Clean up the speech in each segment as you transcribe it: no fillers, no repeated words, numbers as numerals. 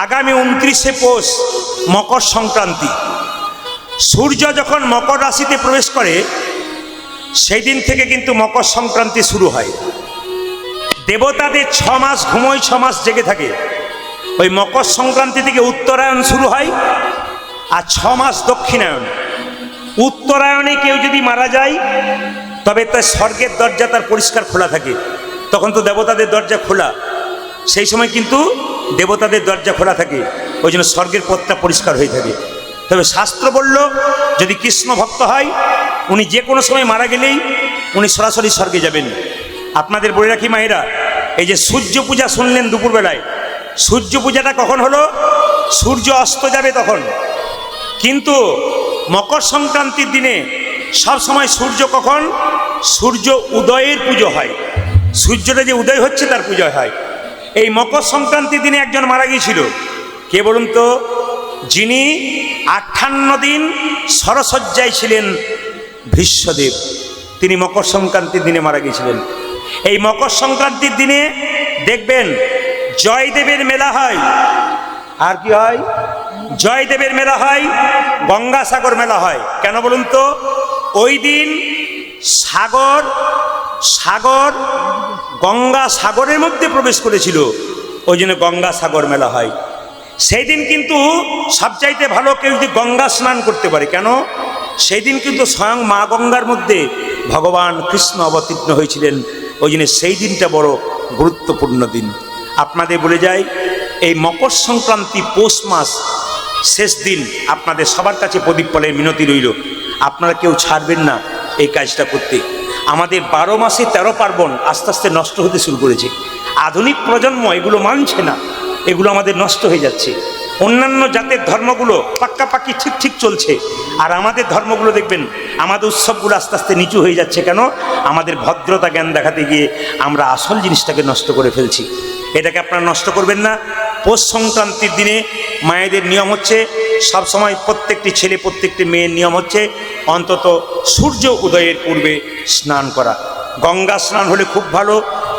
আগামী 29শে পৌষ মকর সংক্রান্তি। সূর্য যখন মকর রাশিতে প্রবেশ করে সেই দিন থেকে কিন্তু মকর সংক্রান্তি শুরু হয়। দেবতাদের 6 মাস ঘুমোয়, 6 মাস জেগে থাকে। ওই মকর সংক্রান্তি থেকে উত্তরায়ণ শুরু হয় আর 6 মাস দক্ষিণায়ন। উত্তরায়ণে কেউ যদি মারা যায় তবে তার স্বর্গের দরজা তার পরিষ্কার খোলা থাকে। তখন তো দেবতাদের দরজা খোলা, সেই সময় কিন্তু দেবতাদের দরজা খোলা থাকে, ওই জন্য স্বর্গের পথটা পরিষ্কার হয়ে থাকে। তবে শাস্ত্র বলল যদি কৃষ্ণ ভক্ত হয় উনি যে কোনো সময় মারা গেলেই উনি সরাসরি স্বর্গে যাবেন। আপনাদের বলে রাখি মায়েরা, এই যে সূর্য পূজা শুনলেন দুপুরবেলায়, সূর্য পূজাটা কখন হলো? সূর্য অস্ত যাবে তখন। কিন্তু মকর সংক্রান্তির দিনে সব সময় সূর্য কখন? সূর্য উদয়ের পুজো হয়। সূর্যটা যে উদয় হচ্ছে তার পুজো হয়। এই মকর সংক্রান্তির দিনে একজন মারা গিয়েছিল। কে বলুন তো? যিনি 58 দিন সরসজ্জায় ছিলেন, ভীষ্মদেব। তিনি মকর সংক্রান্তির দিনে মারা গিয়েছিলেন। এই মকর সংক্রান্তির দিনে দেখবেন জয়দেবের মেলা হয়। আর কি হয়? জয়দেবের মেলা হয়, গঙ্গাসাগর মেলা হয়। কেন বলুন তো? ওই দিন সাগর গঙ্গা সাগরের মধ্যে প্রবেশ করেছিল, ওই জন্য গঙ্গাসাগর মেলা হয়। সেই দিন কিন্তু সবচাইতে ভালো কেউ যদি গঙ্গা স্নান করতে পারে। কেন? সেই দিন কিন্তু স্বয়ং মা গঙ্গার মধ্যে ভগবান কৃষ্ণ অবতীর্ণ হয়েছিলেন, ওই জন্য সেই দিনটা বড় গুরুত্বপূর্ণ দিন। আপনাদের বলে যাই, এই মকর সংক্রান্তি পৌষ মাস শেষ দিন আপনাদের সবার কাছে প্রদীপ ফলের মিনতি রইল, আপনারা কেউ ছাড়বেন না এই কাজটা করতে। আমাদের 12 মাসে 13 পার্বণ আস্তে আস্তে নষ্ট হতে শুরু করেছে। আধুনিক প্রজন্ম এগুলো মানছে না, এগুলো আমাদের নষ্ট হয়ে যাচ্ছে। অন্যান্য জাতের ধর্মগুলো পাক্কাপাক্কি ঠিক চলছে, আর আমাদের ধর্মগুলো দেখবেন, আমাদের উৎসবগুলো আস্তে আস্তে নিচু হয়ে যাচ্ছে। কেন? আমাদের ভদ্রতা জ্ঞান দেখাতে গিয়ে আমরা আসল জিনিসটাকে নষ্ট করে ফেলছি। এটাকে আপনারা নষ্ট করবেন না। পৌষ সংক্রান্তির দিনে মায়েদের নিয়ম হচ্ছে সব সময়, প্রত্যেকটি ছেলে প্রত্যেকটি মেয়ের নিয়ম হচ্ছে অন্তত সূর্য উদয়ের পূর্বে স্নান করা। গঙ্গা স্নান হলে খুব ভালো,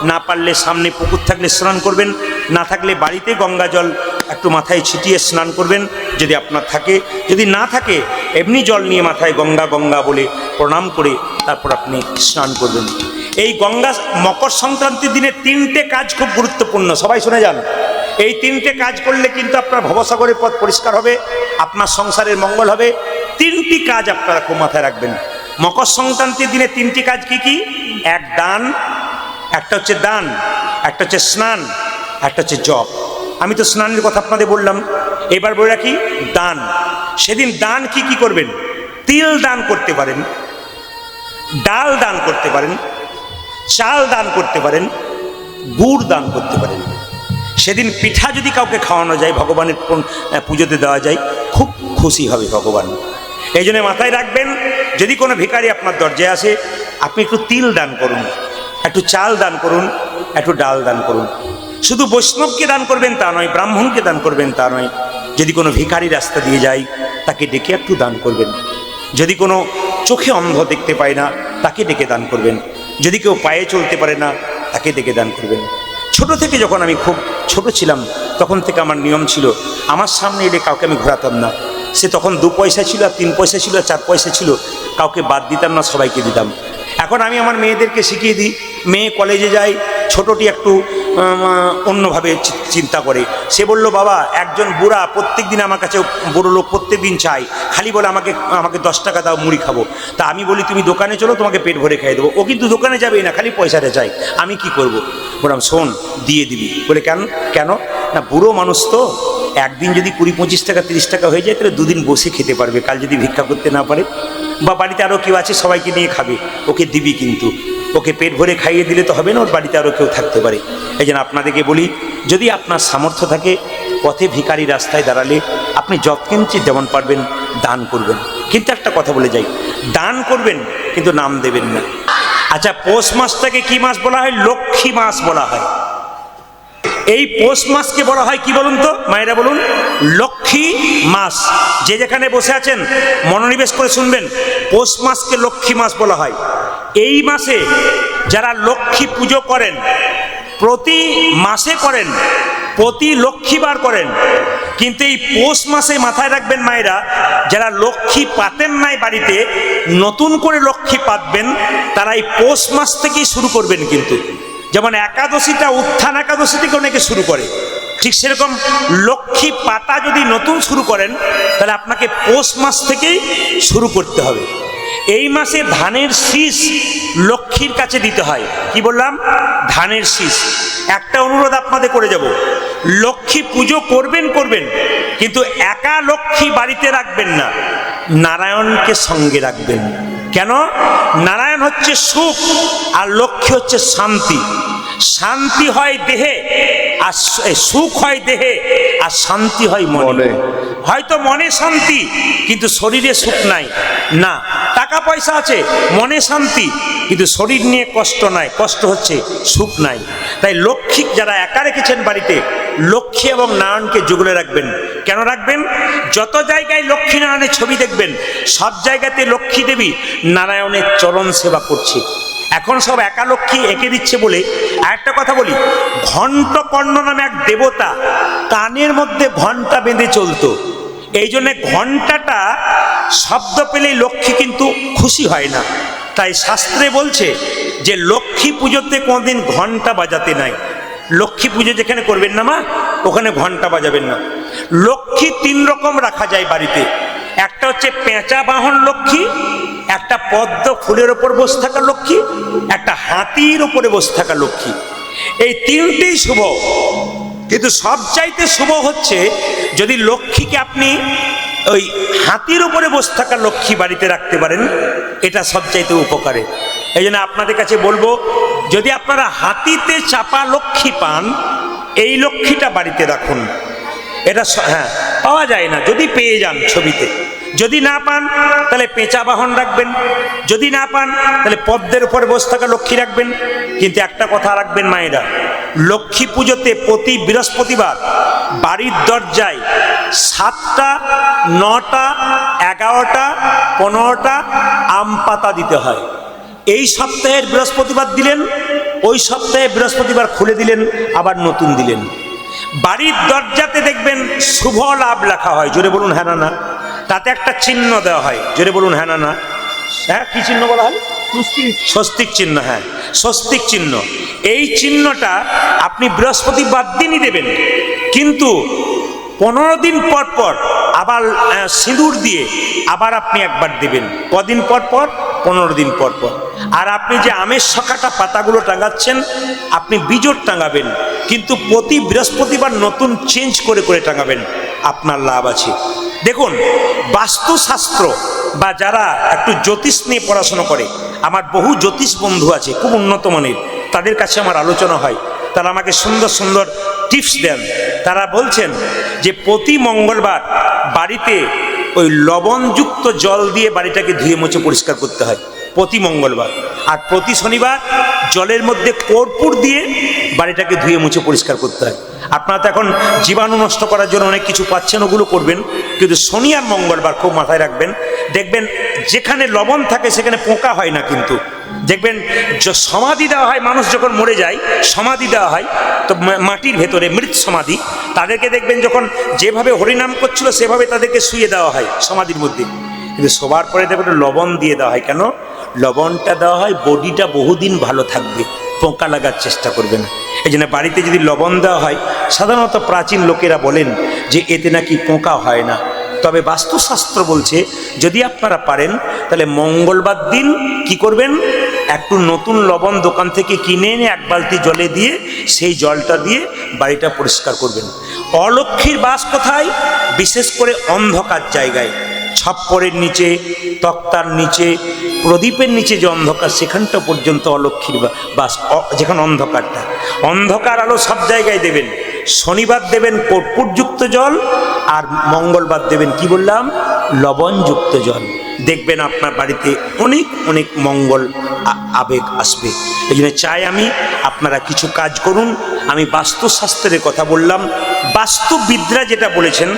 না পারলে সামনে পুকুর থাকলে স্নান করবেন, না থাকলে বাড়িতে গঙ্গা জল একটু মাথায় ছিটিয়ে স্নান করবেন যদি আপনার থাকে। যদি না থাকে এমনি জল নিয়ে মাথায় গঙ্গা গঙ্গা বলে প্রণাম করে তারপর আপনি স্নান করবেন। এই গঙ্গা মকর সংক্রান্তির দিনে 3টে কাজ খুব গুরুত্বপূর্ণ, সবাই শুনে যান। এই 3টে কাজ করলে কিন্তু আপনার ভবসাগরের পথ পরিষ্কার হবে, আপনার সংসারের মঙ্গল হবে। 3টি কাজ আপনারা খুব মাথায় রাখবেন। মকর সংক্রান্তির দিনে 3টি কাজ কি কি? এক দান, একটা হচ্ছে দান, একটা হচ্ছে স্নান, একটা হচ্ছে জপ। আমি তো স্নানের কথা আপনাদের বললাম, এবার বলে রাখি দান। সেদিন দান কি কি করবেন? তিল দান করতে পারেন, ডাল দান করতে পারেন, চাল দান করতে পারেন, গুড় দান করতে পারেন। সেদিন পিঠা যদি কাউকে খাওয়ানো যায়, ভগবানের পুজোতে দেওয়া যায়, খুব খুশি হবে ভগবান। এই জন্য মাথায় রাখবেন, যদি কোনো ভিখারি আপনার দরজায় আসে, আপনি একটু তিল দান করুন, একটু চাল দান করুন, একটু ডাল দান করুন। শুধু বৈষ্ণবকে দান করবেন তা নয়, ব্রাহ্মণকে দান করবেন তা নয়। যদি কোনো ভিখারি রাস্তা দিয়ে যায় তাকে ডেকে একটু দান করবেন। যদি কোনো চোখে অন্ধ দেখতে পায় না তাকে ডেকে দান করবেন। যদি কেউ পায়ে চলতে পারে না তাকে ডেকে দান করবেন। ছোট থেকে যখন আমি খুব ছোট ছিলাম তখন থেকে আমার নিয়ম ছিল, আমার সামনে এলে কাউকে আমি ঘোরাতাম না। সে তখন 2 পয়সা ছিল, 3 পয়সা ছিল, 4 পয়সা ছিল, কাউকে বাদ দিতাম না, সবাইকে দিতাম। এখন আমি আমার মেয়েদেরকে শিখিয়ে দিই। মেয়ে কলেজে যায়, ছোটটি একটু অন্যভাবে চিন্তা করে। সে বলল, বাবা একজন বুড়া প্রত্যেক দিন আমার কাছে, বুড়ো লোক প্রত্যেক দিন চাই, খালি বলে আমাকে 10 টাকা দাও, মুড়ি খাবো। তা আমি বলি তুমি দোকানে চলো, তোমাকে পেট ভরে খাইয়ে দেবো। ও কিন্তু দোকানে যাবেই না, খালি পয়সাটা চাই। আমি কি করব? বললাম শোন, দিয়ে দিবি। বলে কেন? না বুড়ো মানুষ তো, একদিন যদি 20-25 টাকা 30 টাকা হয়ে যায় তাহলে 2 দিন বসে খেতে পারবে। কাল যদি ভিক্ষা করতে না পারে বা বাড়িতে আরও কেউ আছে সবাইকে নিয়ে খাবে, ওকে দিবি। কিন্তু ওকে পেট ভরে খাইয়ে দিলে তো হবে না, ওর বাড়িতে আরও কেউ থাকতে পারে। এই জন্য আপনাদেরকে বলি, যদি আপনার সামর্থ্য থাকে, পথে ভিখারি রাস্তায় দাঁড়ালে আপনি যৎকিঞ্চি যেমন পারবেন দান করবেন। কিন্তু একটা কথা বলে যাই, দান করবেন কিন্তু নাম দেবেন না। আচ্ছা, পৌষ মাসটাকে কি মাস বলা হয়? লক্ষ্মী মাস বলা হয়। এই পৌষ মাসকে বলা হয় কি বলুন তো মায়েরা, বলুন? লক্ষ্মী মাস। যে যেখানে বসে আছেন মনোনিবেশ করে শুনবেন, পৌষ মাসকে লক্ষ্মী মাস বলা হয়। এই মাসে যারা লক্ষ্মী পুজো করেন, প্রতি মাসে করেন, প্রতি লক্ষ্মীবার করেন, কিন্তু এই পৌষ মাসে মাথায় রাখবেন মায়েরা, যারা লক্ষ্মী পাতেন নাই বাড়িতে, নতুন করে লক্ষ্মী পাতবেন, তারা এই পৌষ মাস থেকেই শুরু করবেন। কিন্তু যেমন একাদশীটা উত্থান একাদশী থেকে অনেকে শুরু করে, ঠিক সেরকম লক্ষ্মী পাতা যদি নতুন শুরু করেন তাহলে আপনাকে পৌষ মাস থেকেই শুরু করতে হবে। এই মাসে ধানের শীষ লক্ষ্মীর কাছে দিতে হয়। কি বললাম? ধানের শীষ। একটা অনুরোধ আপনাদের করে যাব, লক্ষ্মী পুজো করবেন কিন্তু একা লক্ষ্মী বাড়িতে রাখবেন না, নারায়ণকে সঙ্গে রাখবেন। কেন? নারায়ণ হচ্ছে সুখ আর লক্ষ্মী হচ্ছে শান্তি। শান্তি হয় দেহে আর সুখ হয় দেহে, আর শান্তি হয় মনে। হয়তো মনে শান্তি কিন্তু শরীরে সুখ নাই, না টাকা পয়সা আছে মনে শান্তি কিন্তু শরীর নিয়ে কষ্ট নাই, কষ্ট হচ্ছে, সুখ নাই। তাই লক্ষ্মী যারা একা রেখেছেন বাড়িতে, লক্ষ্মী এবং নারায়ণকে যুগলে রাখবেন। কেন রাখবেন? যত জায়গায় লক্ষ্মী নারায়ণের ছবি দেখবেন, সব জায়গাতে লক্ষ্মী দেবী নারায়ণের চরণ সেবা করছে। এখন সব একা লক্ষ্মী এঁকে দিচ্ছে বলে আরেকটা কথা বলি, ঘণ্টকর্ণ নামে এক দেবতা কানের মধ্যে ঘণ্টা বেঁধে চলতো। এই জন্যে ঘণ্টাটা শব্দ পেলেই লক্ষ্মী কিন্তু খুশি হয় না। তাই শাস্ত্রে বলছে যে লক্ষ্মী পুজোতে কোনোদিন ঘণ্টা বাজাতে নাই। লক্ষ্মী পুজো যেখানে করবেন না মা, ওখানে ঘণ্টা বাজাবেন না। লক্ষ্মী 3 রকম রাখা যায় বাড়িতে। একটা হচ্ছে পেঁচা বাহন লক্ষ্মী, একটা পদ্ম ফুলের ওপর বসে থাকা লক্ষ্মী, একটা হাতির ওপরে বসে থাকা লক্ষ্মী। এই 3টেই শুভ, কিন্তু সবচাইতে শুভ হচ্ছে যদি লক্ষ্মীকে আপনি ওই হাতির উপরে বসে থাকা লক্ষ্মী বাড়িতে রাখতে পারেন, এটা সবচাইতে উপকারে। এই জন্য আপনাদের কাছে বলবো, যদি আপনারা হাতিতে চাপা লক্ষ্মী পান, এই লক্ষ্মীটা বাড়িতে রাখুন। এটা হ্যাঁ পাওয়া যায় না, যদি পেয়ে যান ছবিতে। যদি না পান তাহলে পেঁচা বাহন রাখবেন, যদি না পান তাহলে পদ্মের উপরে বসে থাকা লক্ষ্মী রাখবেন। কিন্তু একটা কথা রাখবেন মায়েরা, লক্ষ্মী পুজোতে প্রতি বৃহস্পতিবার বাড়ির দরজায় 7টা, 9টা, 11টা, 15টা আম পাতা দিতে হয়। এই সপ্তাহের বৃহস্পতিবার দিলেন, ওই সপ্তাহে বৃহস্পতিবার খুলে দিলেন, আবার নতুন দিলেন। বাড়ির দরজাতে দেখবেন শুভ লাভ লেখা হয়, জোরে বলুন হ্যাঁ না না। তাতে একটা চিহ্ন দেওয়া হয়, জোরে বলুন হ্যাঁ না না। হ্যাঁ, কি চিহ্ন বলা হয়? স্বস্তিক চিহ্ন। হ্যাঁ, স্বস্তিক চিহ্ন। এই চিহ্নটা আপনি বৃহস্পতিবার দিনই দেবেন, কিন্তু 15 দিন পর পর আবার সিঁদুর দিয়ে আবার আপনি একবার দেবেন। কদিন পর পর? 15 দিন পর পর। আর আপনি যে আমের শাখাটা পাতাগুলো টাঙাচ্ছেন, আপনি বিজোড় টাঙাবেন, কিন্তু প্রতি বৃহস্পতিবার নতুন চেঞ্জ করে করে টাঙাবেন, আপনার লাভ আছে। দেখুন, বাস্তুশাস্ত্র বা যারা একটু জ্যোতিষ নিয়ে পড়াশোনা করে, আমার বহু জ্যোতিষ বন্ধু আছে খুব উন্নত মানের, তাদের কাছে আমার আলোচনা হয়, তারা আমাকে সুন্দর সুন্দর টিপস দেন। তারা বলছেন যে প্রতি মঙ্গলবার বাড়িতে ওই লবণযুক্ত জল দিয়ে বাড়িটাকে ধুয়ে মুছে পরিষ্কার করতে হয় প্রতি মঙ্গলবার। আর প্রতি শনিবার জলের মধ্যে কর্পূর দিয়ে বাড়িটাকে ধুয়ে মুছে পরিষ্কার করতে হয়। আপনারা তো এখন জীবাণু নষ্ট করার জন্য অনেক কিছু পাচ্ছেন, ওগুলো করবেন, কিন্তু শনি আর মঙ্গলবার খুব মাথায় রাখবেন। দেখবেন যেখানে লবণ থাকে সেখানে পোকা হয় না। কিন্তু দেখবেন সমাধি দেওয়া হয়, মানুষ যখন মরে যায় সমাধি দেওয়া হয়, তো মাটির ভেতরে মৃত সমাধি, তাদেরকে দেখবেন যখন যেভাবে হরিনাম করছিল সেভাবে তাদেরকে শুয়ে দেওয়া হয় সমাধির মধ্যে, কিন্তু সবার পরে দেখবেন লবণ দিয়ে দেওয়া হয়। কেন লবণটা দেওয়া হয়? বডিটা বহুদিন ভালো থাকবে, পোকা লাগার চেষ্টা করবে না। এই জন্য বাড়িতে যদি লবণ দেওয়া হয়, সাধারণত প্রাচীন লোকেরা বলেন যে এতে নাকি পোকা হয় না। তবে বাস্তুশাস্ত্র বলছে যদি আপনারা পারেন তাহলে মঙ্গলবার দিন কি করবেন, একটু নতুন লবণ দোকান থেকে কিনে এনে 1 বালতি জলে দিয়ে সেই জলটা দিয়ে বাড়িটা পরিষ্কার করবেন। অলক্ষ্মীর বাস কোথায়? বিশেষ করে অন্ধকার জায়গায়, ছপ্পরের নিচে, তক্তার নিচে, প্রদীপের নিচে যে অন্ধকার, সেখানটা পর্যন্ত অলক্ষ্মীর বাস। যেখানে অন্ধকারটা, অন্ধকার আলো সব জায়গায় দেবেন। শনিবার দেবেন কর্পূরযুক্ত জল, আর মঙ্গলবার দেবেন কি বললাম? লবণযুক্ত জল। দেখবেন আপনার বাড়িতে অনেক অনেক মঙ্গল আবেগ আসবে। এই জন্য চাই আমি আপনারা কিছু কাজ করুন। আমি বাস্তুশাস্ত্রের কথা বললাম, বাস্তুবিদরা যেটা বলেছেন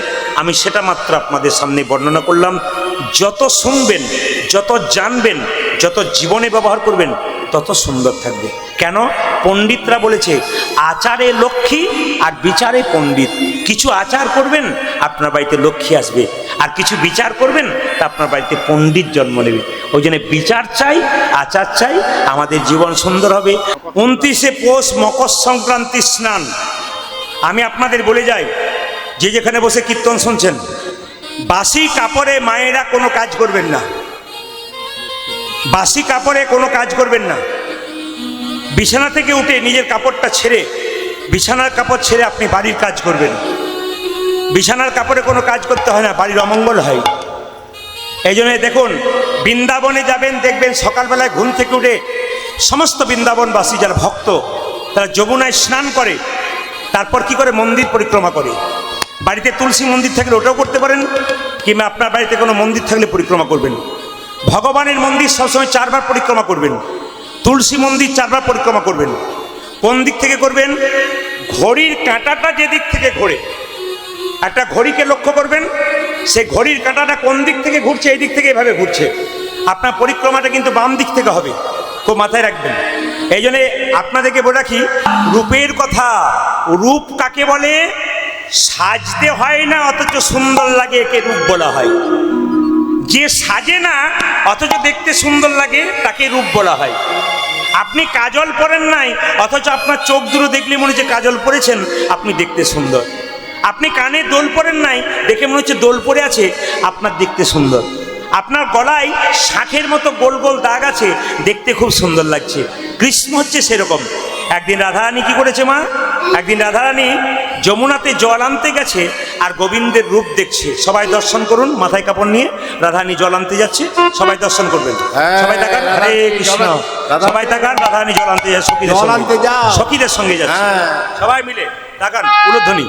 আমি সেটা মাত্র আপনাদের সামনে বর্ণনা করলাম। যত শুনবেন, যত জানবেন, যত জীবনে ব্যবহার করবেন, তত সুন্দর থাকবে। কেন? পণ্ডিতরা বলেছে আচারে লক্ষ্মী আর বিচারে পণ্ডিত। কিছু আচার করবেন আপনার বাড়িতে লক্ষ্মী আসবে, আর কিছু বিচার করবেন তা আপনার বাড়িতে পণ্ডিত জন্ম নেবে। ওই জন্য বিচার চাই, আচার চাই, আমাদের জীবন সুন্দর হবে। 29শে পৌষ মকর সংক্রান্তি স্নান। আমি আপনাদের বলে যাই, যে যেখানে বসে কীর্তন শুনছেন, বাসি কাপড়ে মায়েরা কোনো কাজ করবেন না, বাসি কাপড়ে কোনো কাজ করবেন না। বিছানা থেকে উঠে নিজের কাপড়টা ছেড়ে, বিছানার কাপড় ছেড়ে আপনি বাড়ির কাজ করবেন। বিছানার কাপড়ে কোনো কাজ করতে হয় না, বাড়ির অমঙ্গল হয়। এই জন্য দেখুন, বৃন্দাবনে যাবেন, দেখবেন সকালবেলায় ঘুম থেকে উঠে সমস্ত বৃন্দাবনবাসী যারা ভক্ত, তারা যমুনায় স্নান করে, তারপর কি করে? মন্দির পরিক্রমা করে। বাড়িতে তুলসী মন্দির থাকলে ওটাও করতে পারেন, কিংবা আপনার বাড়িতে কোনো মন্দির থাকলে পরিক্রমা করবেন। ভগবানের মন্দির সবসময় 4 বার পরিক্রমা করবেন, তুলসী মন্দির 4 বার পরিক্রমা করবেন। কোন দিক থেকে করবেন? ঘড়ির কাঁটাটা যে দিক থেকে ঘোরে, একটা ঘড়িকে লক্ষ্য করবেন, সেই ঘড়ির কাঁটাটা কোন দিক থেকে ঘুরছে, এই দিক থেকে এভাবে ঘুরছে। আপনার পরিক্রমাটা কিন্তু বাম দিক থেকে হবে, খুব মাথায় রাখবেন। এই জন্যে আপনাদেরকে বলে রাখি, রূপের কথা। রূপ কাকে বলে? সাজতে হয় না অথচ সুন্দর লাগে, একে রূপ বলা হয়। যে সাজে না অথচ দেখতে সুন্দর লাগে, তাকে রূপ বলা হয়। আপনি কাজল পরেন নাই, অথচ আপনার চোখ দুটো দেখলে মনে হচ্ছে কাজল পরেছেন, আপনি দেখতে সুন্দর। আপনি কানে দোল পরেন নাই, দেখে মনে হচ্ছে দোল পরে আছে, আপনার দেখতে সুন্দর। আপনার গলায় শাঁখের মতো গোল গোল দাগ আছে, দেখতে খুব সুন্দর লাগছে। কৃষ্ণ হচ্ছে সেরকম। একদিন রাধারানী কি করেছে মা? একদিন রাধারানী যমুনাতে জল আনতে গেছে, আর গোবিন্দের রূপ দেখছে। সবাই দর্শন করুন, মাথায় কাপড় নিয়ে রাধারানী জল আনতে যাচ্ছে, সবাই দর্শন করবেন। সবাই তাকান, হরে কৃষ্ণ। সবাই তাকান, রাধারানী জল আনতে যাচ্ছে, সখীদের সঙ্গে যাচ্ছে, সবাই মিলে তাকান, উলুধ্বনি।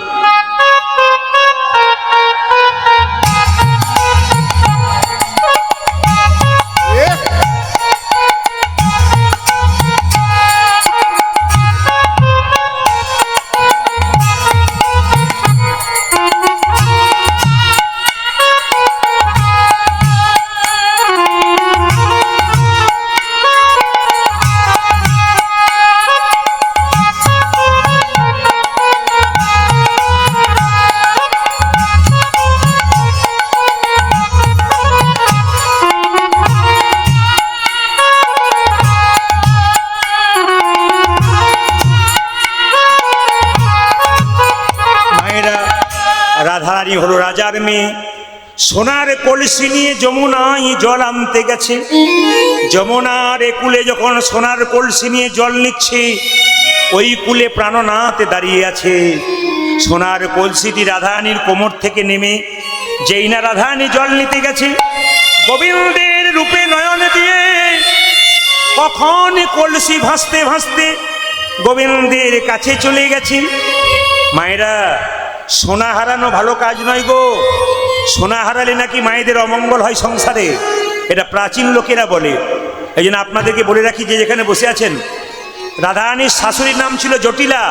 রাধারানী হলো রাজার মেয়ে, সোনার কলসি নিয়ে যমুনায় জল আনতে গেছে। যমুনার একুলে যখন সোনার কলসি নিয়ে জল নিচ্ছে, ওই কুলে প্রাণনাথ দাঁড়িয়ে আছে। সোনার কলসিটি রাধারানীর কোমর থেকে নেমে যেই না রাধারানী জল নিতে গেছে, গোবিন্দের রূপে নয়ন দিয়ে কখন কলসি ভাসতে ভাসতে গোবিন্দের কাছে চলে গেছে। মায়েরা, সোনা হারানো ভালো কাজ নয় গো। সোনা হারালে নাকি মায়েদের অমঙ্গল হয় সংসারে, এটা প্রাচীন লোকেরা বলে। এই জন্য আপনাদেরকে বলে রাখি, যে যেখানে বসে আছেন, রাধারানীর শাশুড়ির নাম ছিল জটিলা,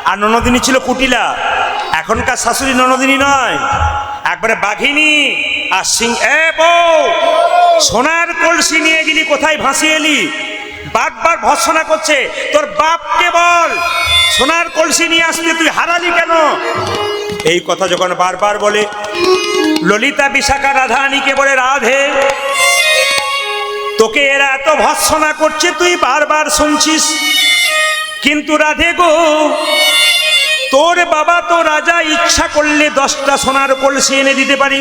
আর ননদিনী ছিল কুটিলা। এখনকার শাশুড়ি ননদিনী নয়, একবারে বাঘিনী আর সিং। এ বউ, সোনার কলসি নিয়ে গেলি কোথায় ভাসিয়ে এলি? বারবার ভর্সনা করছে, তোর বাপকে বল সোনার কলসি নিয়ে আসতে তুই হারালি কেন? এই কথা যখন বারবার বলে, ললিতা বিশাখা রাধারানীকে বলে, রাধে তোকে এরা এত ভর্সনা করছে, তুই বারবার শুনছিস, কিন্তু রাধে গো, তোর বাবা তো রাজা, ইচ্ছা করলে 10টা সোনার কলসি এনে দিতে পারি।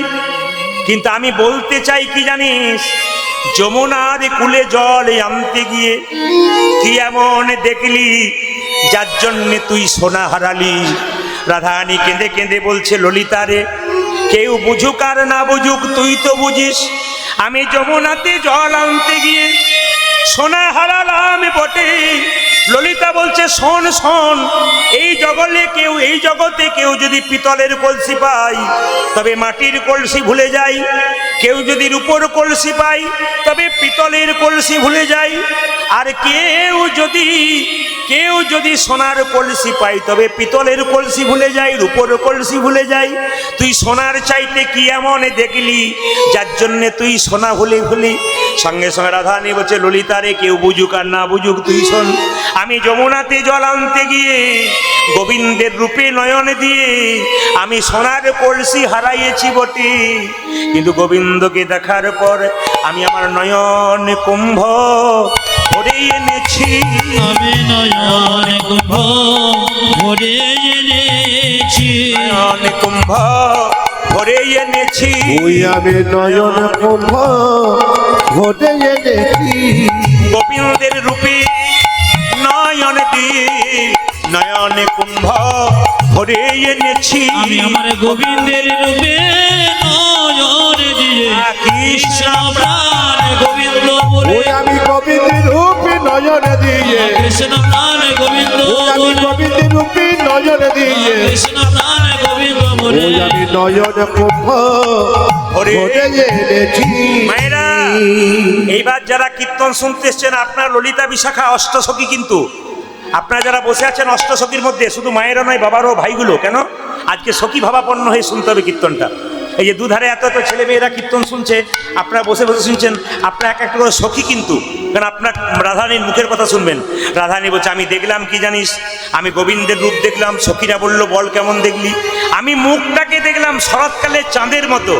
কিন্তু আমি বলতে চাই কি জানিস, যমুনার কুলে জল আনতে গিয়ে কি এমন দেখলি যার জন্যে তুই সোনা হারালি? রাধারানী কেঁদে কেঁদে বলছে, ললিতা রে, কেউ বুঝুক আর না বুঝুক, তুই তো বুঝিস আমি যমুনাতে জল আনতে গিয়ে সোনা হারালাম বটে। ললিতা বলছে, শোন শোন, এই জগতে কেউ যদি পিতলের কলসি পায়, তবে মাটির কলসি ভুলে যায়। কেউ যদি রূপোর কলসি পায় তবে পিতলের কলসি ভুলে যায়, আর কেউ যদি সোনার কলসি পায় তবে পিতলের কলসি ভুলে যায়, রূপোর কলসি ভুলে যায়। তুই সোনার চাইতে কি এমন দেখলি যার জন্যে তুই সোনা ভুলি। সঙ্গে সঙ্গে রাধারানী বলছে, ললিতারে কেউ বুঝুক আর না বুঝুক তুই শোন, আমি যমুনাতে জল আনতে গিয়ে গোবিন্দের রূপে নয়ন দিয়ে আমি সোনার কলসি হারাইয়েছি বটে, কিন্তু গোবিন্দকে দেখার পর আমি আমার নয়ন কুম্ভ ভরে এনেছি। আমি নয়ন কুম্ভ ভরে এনেছি, নয়ন কুম্ভ ভরে এনেছি, ওই আমি নয়ন কুম্ভ ভরে এনেছি। গোবিন্দের রূপে নয়ন দিয়ে নয়ন কুম্ভ ভরে এনেছি। আমি আমার গোবিন্দের রূপে নয়ন দিয়ে কৃষ্ণ প্রাণ গোবিন্দ বলে, ওই আমি গোবিন্দের রূপে নয়ন দিয়ে, কৃষ্ণ প্রাণ গোবিন্দ ওই আমি বলে, গোবিন্দের রূপে নয়ন দিয়ে, কৃষ্ণ প্রাণ গোবিন্দ বলে, ওই আমি নয়ন কুম্ভ ভরে এনেছি। মায়েরা, এইবার যারা কীর্তন শুনতে এসছেন, আপনার ললিতা বিশাখা অষ্টসখী, কিন্তু আপনারা যারা বসে আছেন অষ্টসখীর মধ্যে শুধু মায়েরা নয়, বাবারও, ভাইগুলো, কেন আজকে সখী ভাবাপন্ন হয়ে শুনতে হবে কীর্তনটা। এই যে দুধারে এত এত ছেলে মেয়েরা কীর্তন শুনছে, আপনারা বসে বসে শুনছেন, আপনারা এক একটা করে সখী কিন্তু, কারণ আপনার রাধারানীর মুখের কথা শুনবেন। রাধারানী বলছে, আমি দেখলাম কি জানিস, আমি গোবিন্দের রূপ দেখলাম। সখীরা বলল, বল কেমন দেখলি? আমি মুখটাকে দেখলাম শরৎকালে চাঁদের মতো,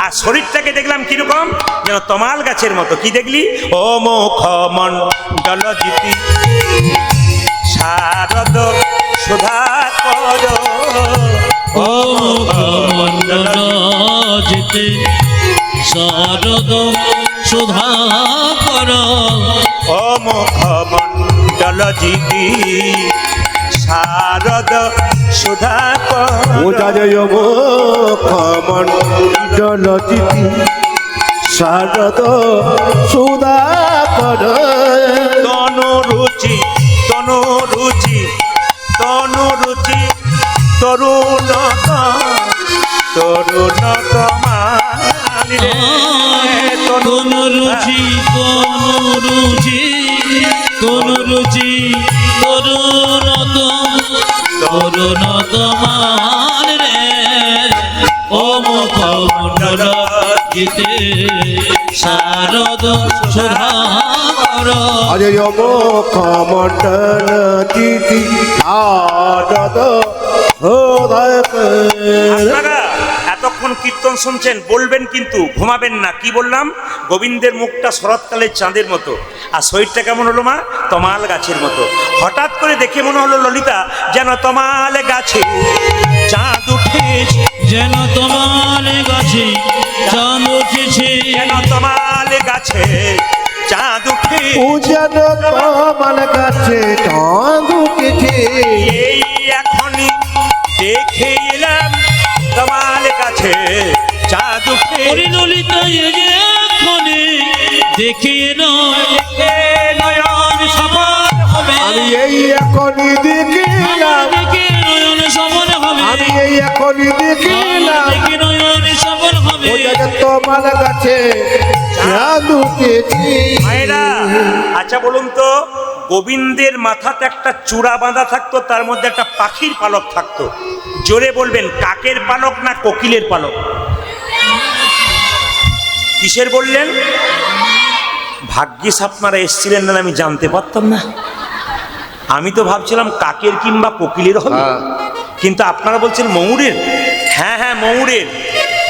আর শরীরটাকে দেখলাম কিরকম, যেন তমাল গাছের মতো। কি দেখলি? ও মুখ মণ্ডল জিতি শারদ সুধাকর, ও মণ্ডল জিতে শারদ সুধাকর, ও মুখ মণ্ডল জিতি শারদ সুধাকর, ও জয় মুখ মণ্ডল জিতি শারদ সুধাকর, তনু রুচি তনু রুচি তনু রুচি তরুণ তরুণ কমাল রে, কোন রুচি কোন রুচি কোন রুচি তরুণত তরুণত মান রে, ও মুখ মণ্ডল জিতে শারদ সুধাকর, জয় মুখ মণ্ডল জিতি শারদ সুধাকর। আপনারা এতক্ষণ কীর্তন শুনছেন, বলবেন কিন্তু ঘুমাবেন না। কি বললাম? গোবিন্দের মুখটা শরৎকালের চাঁদের মতো, আর শরীরটা কেমন হলো মা? তমাল গাছের মতো। হঠাৎ করে দেখে মনে হলো ললিতা যেন তমাল গাছে চাঁদ উঠেছে, যেন তোমার গাছে চাঁদ উঠেছে, যেন তমাল গাছে চাঁদ উঠে, যেন তমাল গাছে চাঁদ উঠেছে। এই এখনই দেখে এলাম তমাল গাছে চাঁদ উঠে। ললিতা এখনে দেখে নয়ন সফল হবে, আমি এই এখনই দেখিলাম, দেখে নয়ন সফল হবে, আমি এই এখনই দেখিলাম, দেখে নয়ন সফল হবে, ও যেন তমাল গাছে চাঁদ উঠেছে। মায়েরা, আচ্ছা বলুন তো, গোবিন্দের মাথাতে একটা চূড়া বাঁধা থাকতো, তার মধ্যে একটা পাখির পালক থাকতো। জোরে বলবেন, কাকের পালক না কোকিলের পালক? কিসের বললেন? ভাগ্যিস আপনারা এসছিলেন না, আমি জানতে পারতাম না। আমি তো ভাবছিলাম কাকের কিংবা কোকিলের হবে, কিন্তু আপনারা বলছেন ময়ূরের। হ্যাঁ হ্যাঁ, ময়ূরের।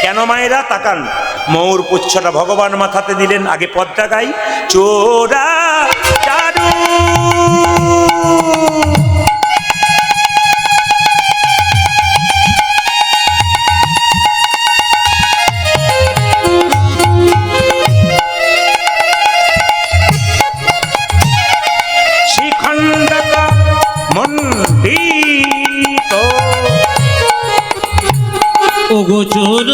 কেন মায়েরা? তাকান, ময়ূর পুচ্ছটা ভগবান মাথাতে দিলেন। আগে পদটা গাই, চোরা চারু শিখণ্ডক মণ্ডিত, ও গোচর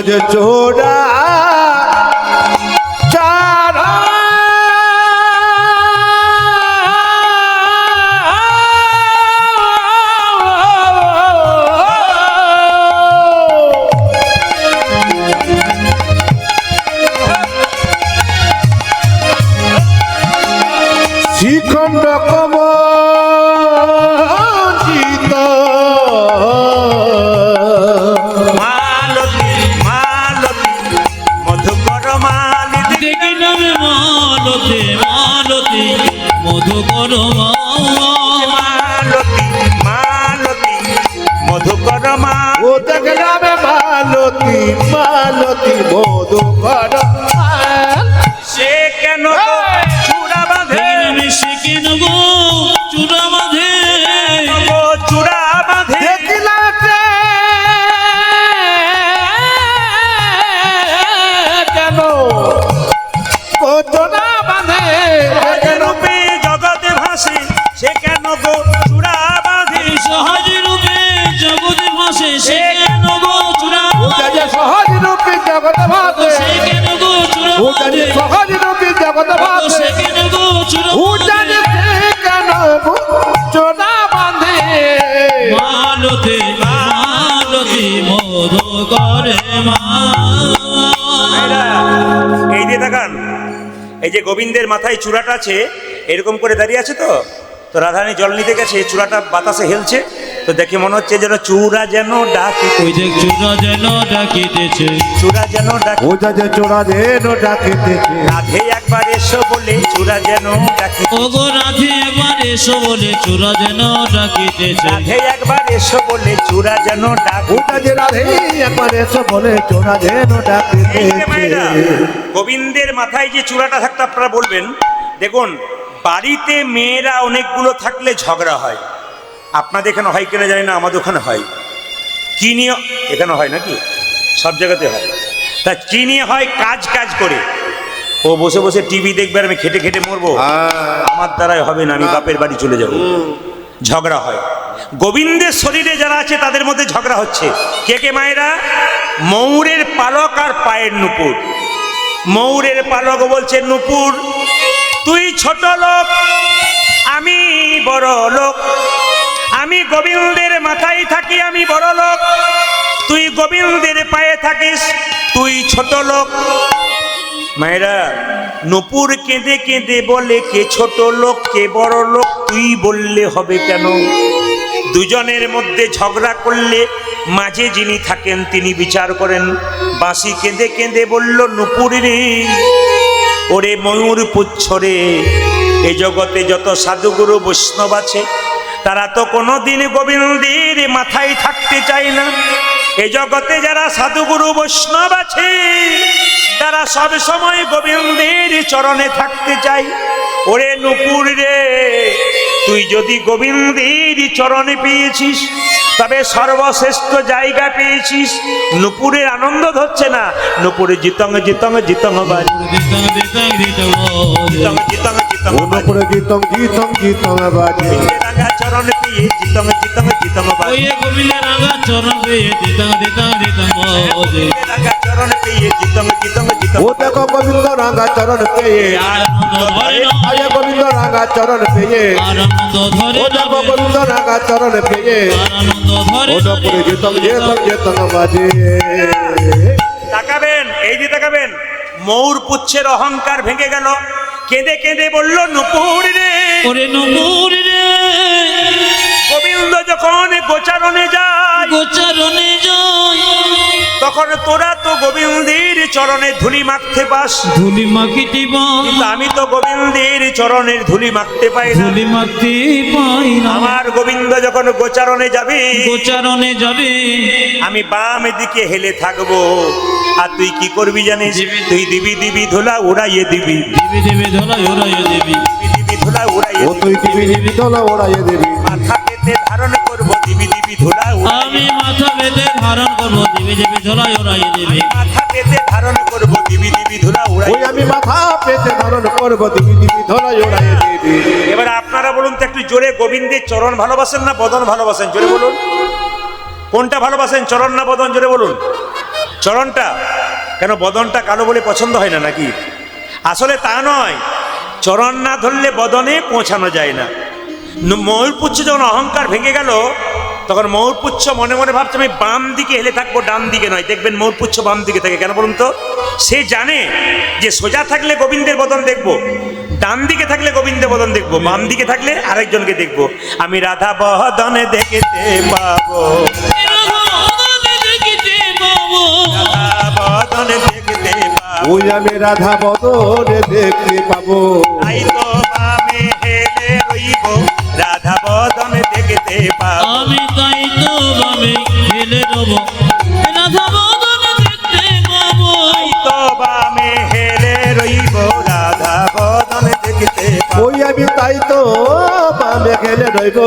যে চোরা চারা শ্রীখণ্ড কমঞ্চিত মালতী মালতী মধুকর মালিনী দেখি নামে মালতে মালতে মধুকর মালতী মালতী মধুকর ও দেখলামে মালতী মালতী মধুকর সে কেন গো চূড়া বাঁধে সে কেন গো চূড়া বাঁধে গো চূড়া বাঁধে দেখিলাতে কেন কোচনা বাঁধে কেন রূপে জগতে ভাসে সে কেন গো চূড়া বাঁধে সহজ রূপে জগতে ভাসে সে কেন গো চূড়া পূজা যে সহজ রূপে জগৎ ভাসে সে কেন গো চূড়া পূজা যে সহজ রূপে জগৎ ভাসে সে কেন গো চূড়া পূজা যে কেন কোচনা বাঁধে মালতে মালতে মধুকরে মা এই দিয়ে দেখান এই যে গোবিন্দের মাথায় চূড়াটা আছে এরকম করে দাঁড়িয়ে আছে তো তো রাধারানী জল নিতে গেছে চূড়াটা বাতাসে হেলছে তো দেখে মনে হচ্ছে যেন চূড়া যেন ডাকি ওই যে চূড়া যেন ডাকিতেছে চূড়া যেন ডাকি পূজা যে চোরা যেন ডাকিতেছে রাধে একবার এসো বলে চূড়া যেন ডাকি ও গো রাধে একবার এসো বলে চূড়া যেন ডাকিতেছে রাধে একবার এসো বলে চূড়া যেন ডাকি পূজা যে রাধে একবার এসো বলে চোরা যেন এই যে মায়েরা, ডাকিতেছে গোবিন্দের মাথায় যে চূড়াটা থাকতো আপনারা বলবেন দেখুন বাড়িতে মেয়েরা অনেকগুলো থাকলে ঝগড়া হয় আপনাদের এখানে হয় কিনা জানি না আমাদের ওখানে হয় কি নিয়ে এখানে হয় নাকি সব জায়গাতে হয় তা কি নিয়ে হয় কাজ কাজ করে ও বসে বসে টিভি দেখবে আর আমি খেটে খেটে মরবো আমার দ্বারাই হবে না আমি বাপের বাড়ি চলে যাব ঝগড়া হয় গোবিন্দের শরীরে যারা আছে তাদের মধ্যে ঝগড়া হচ্ছে কে কে মায়েরা ময়ূরের পালক আর পায়ের নুপুর ময়ূরের পালক বলছে নুপুর তুই ছোট লোক আমি বড় লোক আমি গোবিন্দের মাথায় থাকি আমি বড় লোক তুই গোবিন্দের পায়ে থাকিস তুই ছোট লোক মায়েরা নুপুর কেঁদে কেঁদে বলে কে ছোট লোক কে বড় লোক তুই বললে হবে কেন দুজনের মধ্যে ঝগড়া করলে মাঝে যিনি থাকেন তিনি বিচার করেন বাঁশি কেঁদে কেঁদে বলল নুপুর রে ওরে ময়ূর পুচ্ছ রে এই জগতে যত সাধুগুরু বৈষ্ণব আছে তারা তো কোনোদিন গোবিন্দের মাথায় থাকতে চায় না এই জগতে যারা সাধুগুরু বৈষ্ণব আছে তারা সব সময় গোবিন্দের চরণে থাকতে চায় ওরে নুপুর রে তুই যদি গোবিন্দের চরণে পেয়েছিস তবে সর্বশ্রেষ্ঠ জায়গা পেয়েছিস নুপুরের আনন্দ ধরছে না নুপুরে জিতং জিতং জিতং বাজি জিতং জিতং জিতং অনুপুরে গীতং গীতং গীতং বাজে রাঙা চরণ পেয়ে জিতং জিতং জিতং বাজি গোবিন্দের রাঙা চরণ পেয়ে দিতাং দিতাং দিতাং বাজে রাঙা চরণ পেয়ে জিতং জিতং জিতং ও দেখো গোবিন্দ রাঙা চরণ পেয়ে আনন্দ ধরে না আয় গোবিন্দ রাঙা চরণ পেয়ে আনন্দ ধরে ও দেখো গোবিন্দ রাঙা চরণ পেয়ে আনন্দ ধরে অনুপুরে গীতং গীতং গীতং বাজে তাকাবেন এই যে তাকাবেন ময়ূর পুচ্ছের অহংকার ভেঙে গেল কেঁদে কেঁদে বলল নুপুর রে ওরে নমুর রে গোবিন্দ যখন গোচারণে যায় গোচরণে যায় তখন তোরা তো গোবিন্দের চরণে ধুলি মাখতে পাস ধুলি মাখিতে কিন্তু আমি তো গোবিন্দের চরণের ধুলি মাখতে পাই না ধুলি মাখতে পাই না আমার গোবিন্দ যখন গোচারণে যাবে গোচারণে যাবে আমি বাম দিকে হেলে থাকবো আর তুই কি করবি জানিস তুই দিবি দিবি ধুলা উড়াইয়ে দিবি দেবে দেবে ধলাই ওরাই দেবী দিবি ধুলা উড়াইয়ে ও তুই দিবি দিবি তোলা ওড়াইয়ে দিবি মাথা পেতে ধারণ করবো দিবি দিবি ধুলা আমি মাথা বেঁধে ধারণ করবো দেবে দেবে ধলাই ওরাই দেবী মাথা পেতে ধারণ করবো দিবি দিবি ধুলা উড়াই ওই আমি মাথা পেতে ধারণ করবো দিবি দিবি তোলা ওড়াইয়ে দিবি এবার আপনারা বলুন তো একটু জোরে গোবিন্দের চরণ ভালোবাসেন না বদন ভালোবাসেন জোরে বলুন কোনটা ভালোবাসেন চরণ না বদন জোরে বলুন চরণটা কেন, বদনটা কালো বলে পছন্দ হয় না নাকি? আসলে তা নয়, চরণ না ধরলে বদনে পৌঁছানো যায় না। ময়ূরপুচ্ছ যখন অহংকার ভেঙে গেল, তখন ময়ূরপুচ্ছ মনে মনে ভাবছে আমি বাম দিকে হেলে থাকবো, ডান দিকে নয়। দেখবেন ময়ূরপুচ্ছ বাম দিকে থাকে, কেন বলুন তো? সে জানে যে সোজা থাকলে গোবিন্দের বদন দেখবো, ডান দিকে থাকলে গোবিন্দের বদন দেখবো, বাম দিকে থাকলে আরেকজনকে দেখবো। আমি রাধা বদনে দেখতে পাবো, রাধা বদনে দেখতে পাবো, ওই আমি রাধা বদনে দেখতে পাবো। তাই তো বামে হেলে রইব, রাধা বদনে দেখতে পাবো। আমি তাই তো ভাবে খেলে দেব, রাধা বদনে দেখতে পাবো। তাই তো বামে হেলে রইব, রাধা বদনে দেখতে পাবো। ওই আমি তাই তো বামে খেলে রইব,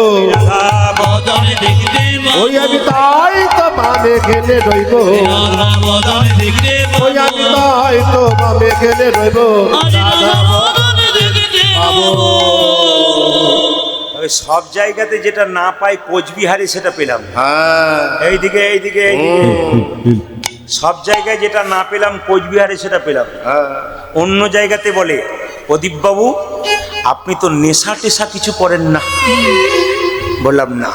রাধা বদনে দেখতে পাবো। ওই আমি তাই তো বামে খেলে রইব, রাধা বদনে দেখতে ওই আমি পাবো। তাই তো বামে খেলে রইব। আজ রাধা বদনে দেখতে পাবো। তবে সব জায়গাতে যেটা না পাই কোচবিহারে সেটা পেলাম। হ্যাঁ, এইদিকে এইদিকে এইদিকে সব জায়গায় যেটা না পেলাম কোচবিহারে সেটা পেলাম। হ্যাঁ। অন্য জায়গাতে বলে প্রদীপবাবু আপনি তো নেশা টেশা কিছু করেন না। বললাম না,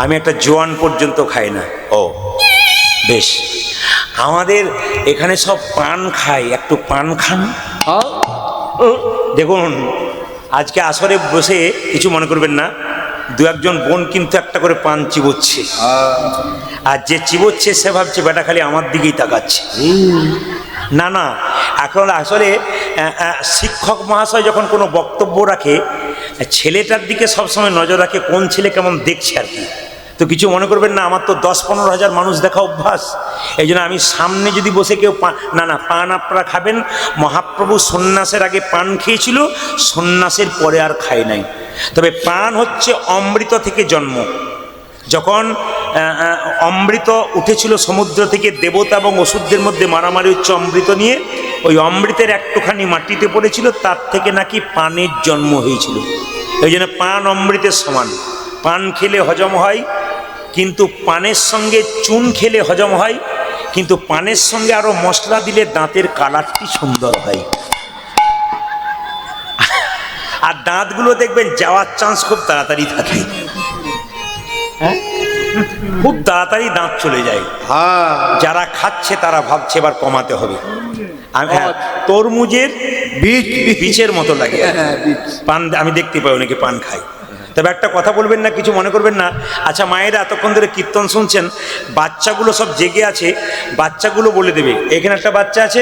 আমি একটা জোয়ান পর্যন্ত খাই না। ও বেশ, আমাদের এখানে সব পান খায়, একটু পান খান। দেখুন আজকে আসরে বসে কিছু মনে করবেন না, দু একজন বোন কিন্তু একটা করে পান চিবোচ্ছে, আর যে চিবোচ্ছে সে ভাবছে বেটা খালি আমার দিকেই তাকাচ্ছে। না না, এখন আসলে শিক্ষক মহাশয় যখন কোনো বক্তব্য রাখে, ছেলেটার দিকে সবসময় নজর রাখে, কোন ছেলে কেমন দেখছে আর কি। তো কিছু মনে করবেন না, আমার তো 10-15 হাজার মানুষ দেখা অভ্যাস। এই জন্য আমি সামনে যদি বসে কেউ না না পান আপনারা খাবেন, মহাপ্রভু সন্ন্যাসের আগে পান খেয়েছিল, সন্ন্যাসের পরে আর খায় নাই। তবে পান হচ্ছে অমৃত থেকে জন্ম। যখন অমৃত উঠেছিল সমুদ্র থেকে, দেবতা এবং অসুরদের মধ্যে মারামারি হচ্ছে অমৃত নিয়ে, ওই অমৃতের একটুখানি মাটিতে পড়েছিল, তার থেকে নাকি পানের জন্ম হয়েছিল। এই জন্য পান অমৃতের সমান। পান খেলে হজম হয়, কিন্তু পানের সঙ্গে চুন খেলে হজম হয়, কিন্তু পানের সঙ্গে আরো মশলা দিলে দাঁতের কালারটি সুন্দর হয়। আর দাঁতগুলো দেখবেন যাওয়ার চান্স খুব তাড়াতাড়ি থাকে, খুব তাড়াতাড়ি দাঁত চলে যায়। হ্যাঁ, যারা খাচ্ছে তারা ভাবছে এবার কমাতে হবে। তরমুজের বীজের মতো লাগে পান, আমি দেখতে পাই অনেকে পান খায়। তবে একটা কথা বলবেন না, কিছু মনে করবেন না। আচ্ছা মায়েরা এতক্ষণ ধরে কীর্তন শুনছেন, বাচ্চাগুলো সব জেগে আছে, বাচ্চাগুলো বলে দেবে এখানে একটা বাচ্চা আছে,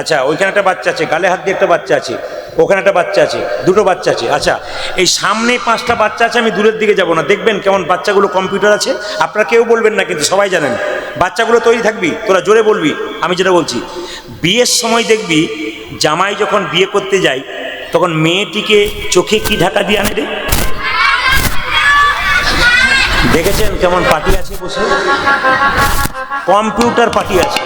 আচ্ছা ওইখানে একটা বাচ্চা আছে, গালে হাত দিয়ে একটা বাচ্চা আছে, ওখানে একটা বাচ্চা আছে, দুটো বাচ্চা আছে। আচ্ছা এই সামনে 5টা বাচ্চা আছে, আমি দূরের দিকে যাব না, দেখবেন কেমন বাচ্চাগুলো কম্পিউটার আছে। আপনারা কেউ বলবেন না, কিন্তু সবাই জানেন বাচ্চাগুলো তৈরি থাকবি, তোরা জোরে বলবি আমি যেটা বলছি। বিয়ের সময় দেখবি জামাই যখন বিয়ে করতে যায়, তখন মেয়েটিকে চোখে কি ঢাকা দিয়ে আনে রে? দেখেছেন কেমন পার্টি আছে বসে, কম্পিউটার পার্টি আছে।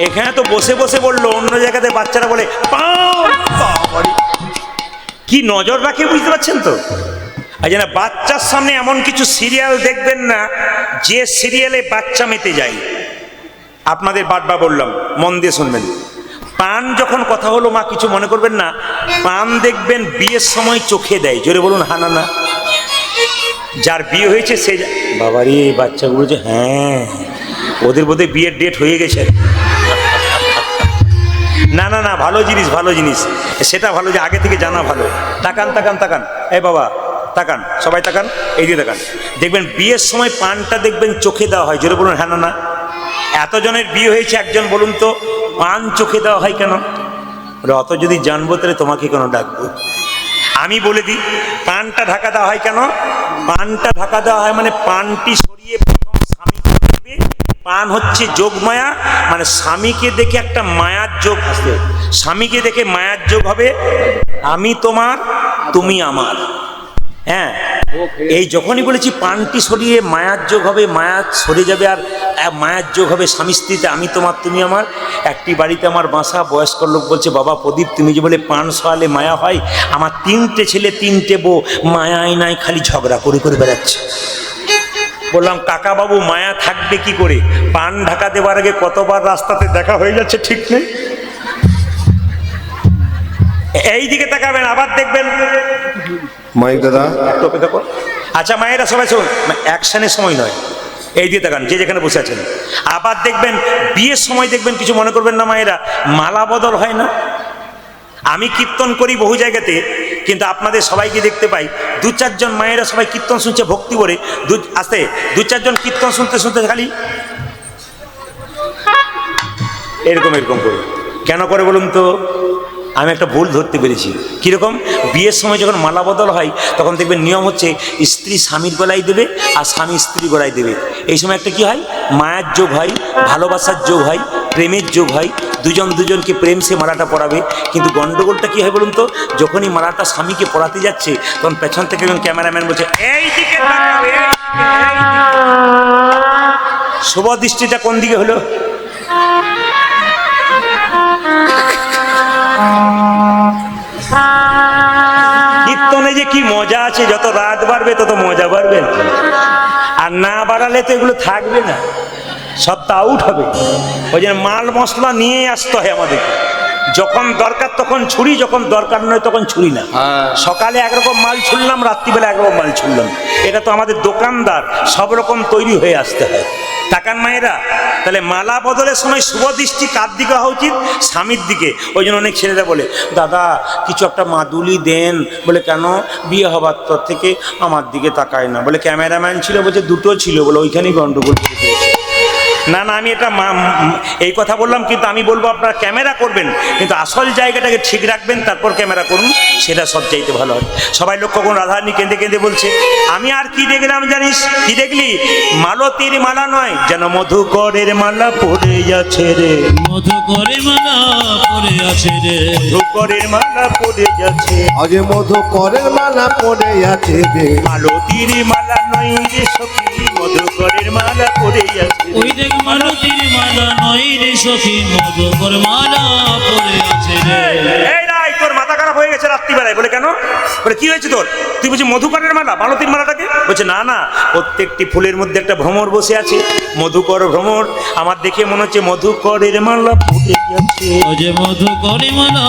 এখানে তো বসে বসে বললো, অন্য জায়গাতে বাচ্চারা বলে কি নজর রাখে, বুঝতে পারছেন তো? আর যেন বাচ্চার সামনে এমন কিছু সিরিয়াল দেখবেন না যে সিরিয়ালে বাচ্চা মেতে যায়। আপনাদের বারবার বললাম, মন দিয়ে শুনবেন। পান যখন কথা হলো, মা কিছু মনে করবেন না, পান দেখবেন বিয়ের সময় চোখে দেয়। জোরে বলুন হা না না। যার বিয়ে হয়েছে সে, বাবারে বাচ্চাগুলো যে, হ্যাঁ ওদের বোধহয় বিয়ের ডেট হয়ে গেছে। না না না, ভালো জিনিস, ভালো জিনিস, সেটা ভালো যে আগে থেকে জানা ভালো। তাকান তাকান তাকান, এই বাবা তাকান, সবাই তাকান, এই দিয়ে তাকান, দেখবেন বিয়ের সময় পানটা দেখবেন চোখে দেওয়া হয়। জোরে বলুন হ্যাঁ না না। এতজনের বিয়ে হয়েছে, একজন বলুন তো পান চোখে দেওয়া হয় কেন? অত যদি জানবো তাহলে তোমাকে কেন ডাকবো? আমি বলে দিই, পানটা ঢাকা দেওয়া হয় কেন? পানটা ঢাকা দেওয়া হয় মানে পানটি সরিয়ে প্রথম স্বামীকে দেখবে। পান হচ্ছে যোগমায়া, মানে স্বামীকে দেখে একটা মায়ার যোগ আসবে, স্বামীকে দেখে মায়ার যোগ হবে, আমি তোমার তুমি আমার। হ্যাঁ, এই যখনই বলেছি পানটি সরিয়ে মায়ার যোগ হবে, মায়া সরে যাবে, আর মায়ার যোগ হবে স্বামী স্ত্রীতে, আমি তোমার তুমি আমার। একটি বাড়িতে আমার বাসা, বয়স্ক লোক বলছে, বাবা প্রদীপ তুমি যে বলে পান সরালে মায়া হয়, আমার 3টে ছেলে 3টে বউ, মায়াই নাই, খালি ঝগড়া করে করে বেড়াচ্ছে। বললাম কাকা বাবু মায়া থাকবে কি করে, পান ঢাকা দেওয়ার আগে কতবার রাস্তাতে দেখা হয়ে যাচ্ছে ঠিক নেই। এই দিকে তাকাবেন, আবার দেখবেন। মাইক দাদা একটু অপেক্ষা কর। আচ্ছা মায়েরা সবাই শুনুন, অ্যাকশনের সময় নয়, এই দিয়ে তাকান যে যেখানে বসে আছেন। আবার দেখবেন বিয়ের সময় দেখবেন, কিছু মনে করবেন না মায়েরা, মালা বদল হয় না। আমি কীর্তন করি বহু জায়গাতে, কিন্তু আপনাদের সবাইকে দেখতে পাই দু চারজন মায়েরা সবাই কীর্তন শুনছে ভক্তি করে, আস্তে দু চারজন কীর্তন শুনতে শুনতে খালি এরকম এরকম করে। কেন করে বলুন তো? আমি একটা ভুল ধরতে পেরেছি। কীরকম? বিয়ের সময় যখন মালা বদল হয় তখন দেখবেন নিয়ম হচ্ছে স্ত্রী স্বামীর গলায় দেবে আর স্বামী স্ত্রী গলায় দেবে। এই সময় একটা কি হয়, মায়ার যোগ হয়, ভালোবাসার যোগ হয়, প্রেমের যোগ হয়, দুজন দুজনকে প্রেম সে মালাটা পরাবে। কিন্তু গন্ডগোলটা কি হয় বলুন তো? যখনই মালাটা স্বামীকে পরাতে যাচ্ছে তখন পেছন থেকে একজন ক্যামেরাম্যান বলছে এই দিকে তাকাও, এই দিকে, এই দিকে। শুভ দৃষ্টিটা কোন দিকে হলো? কীর্তনে যে কি মজা আছে, যত রাত বাড়বে তত মজা বাড়বে, আর না বাড়ালে তো এগুলো থাকবে না, সব তো আউট হবে। ওই জন্য মাল মশলা নিয়ে আসতে হয় আমাদেরকে, যখন দরকার তখন ছুরি, যখন দরকার নয় তখন ছুরি না। সকালে একরকম মাল ছুড়লাম, রাত্রিবেলা একরকম মাল ছুড়লাম। এটা তো আমাদের দোকানদার, সব রকম তৈরি হয়ে আসতে হয়। তাকান মায়েরা, তাহলে মালা বদলের সময় শুভ দৃষ্টি কার দিকে হওয়া উচিত? স্বামীর দিকে। ওই জন্য অনেক ছেলেরা বলে দাদা কিছু একটা মাদুলি দেন, বলে কেন? বিয়ে হবার তোর থেকে আমার দিকে তাকায় না। বলে ক্যামেরাম্যান ছিল, বলছে দুটো ছিল, বলে ওইখানেই গন্ডগোল করে দিয়েছে। না না, আমি এটা এই কথা বললাম, কিন্তু আমি বলবো আপনারা ক্যামেরা করবেন, কিন্তু আসল জায়গাটাকে ঠিক রাখবেন, তারপর ক্যামেরা করুন, সেটা সব চাইতে ভালো হয়। সবাই লক্ষ্য করুন, রাধারানী কেঁদে কেঁদে বলছে আমি আর কি দেখলাম জানিস? কি দেখলি? মালতীর মালা নয়, যেন মধুকরের মালা পড়ে যাচ্ছে রে, মধুকরের মালা পরে আছে রে, মধুকরের মালা পড়ে যাচ্ছে, আজ মধুকরের মালা পড়ে আছে রে, মালতীর মালা নয় রে সখী, মধুকরের মালা পড়ে যাচ্ছে। ওই দেখ মালতীর মালা নয় রে সখী, মধুকর মালা পরে আছে রে। এই রাই, তোর মাথা খারাপ হয়ে গেছে রাত্রিবেলায়। বলে কেন? বলে কি হয়েছে তোর? তুই বলছিস মধুকরের মালা, মালতীর মালাটাকে? বলছে না না, প্রত্যেকটি ফুলের মধ্যে একটা ভ্রমর বসে আছে, মধুকর ভ্রমর। আমার দেখে মনে হচ্ছে মধুকরের মালা পড়ে যাচ্ছে, ও যে মধুকরের মালা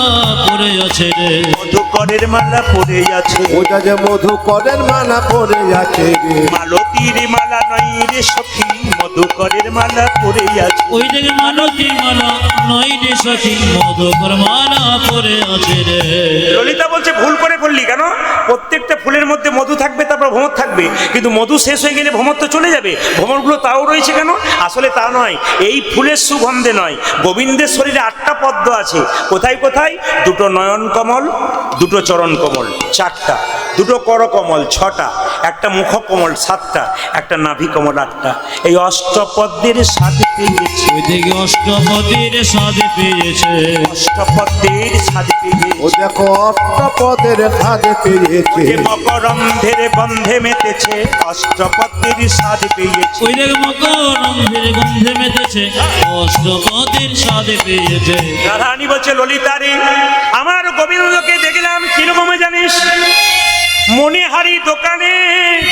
পরে আছে রে, মধুকরের মালা পড়ে যাচ্ছে, ওটা যে মধুকরের মালা পড়ে আছে রে, মালতীর মালা নয় রে সখী, মধুকরের মালা পড়ে আছে। ওই দেখ মালতীর মালা নয় রে সখী, মধুকর মালা পরে আছে রে। ললিতা বলছে ভুল করে করলি কেন? প্রত্যেকটা ফুলের মধ্যে মধু থাকবে, তারপর ভ্রমর থাকবে, কিন্তু মধু শেষ হয়ে গেলে ভ্রমর তো চলে যাবে, ভ্রমরগুলো তাও রয়েছে কেন? আসলে তা নয়, এই ফুলের সুগন্ধে নয়, গোবিন্দের শরীরে 8টা পদ্ম আছে। কোথায় কোথায়? দুটো নয়ন কমল, দুটো চরণ কমল 4টা, দুটো কর কমল 6টা, একটা মুখ কমল 7টা, একটা নাভি কমল 8টা। এই অষ্টপদ্মের স্বাদ পেয়েছে, ওই দিকে অষ্টপদীর স্বাদ পেয়েছে, অষ্টপদ্মের স্বাদ পেয়েছে, ও দেখো অষ্টপদের খাদে পেয়েছে, যে মকরন্ধের গন্ধে মেতেছে, অষ্টপদ্মের স্বাদ পেয়েছে। ওই দেখ মকরন্ধের গন্ধে মেতেছে, অষ্টপদীর স্বাদ পেয়েছে। রাধারানী বলছে ললিতারে, আমার গোবিন্দকে দেখলাম কিরকম জানিস? মনেহারি দোকানে।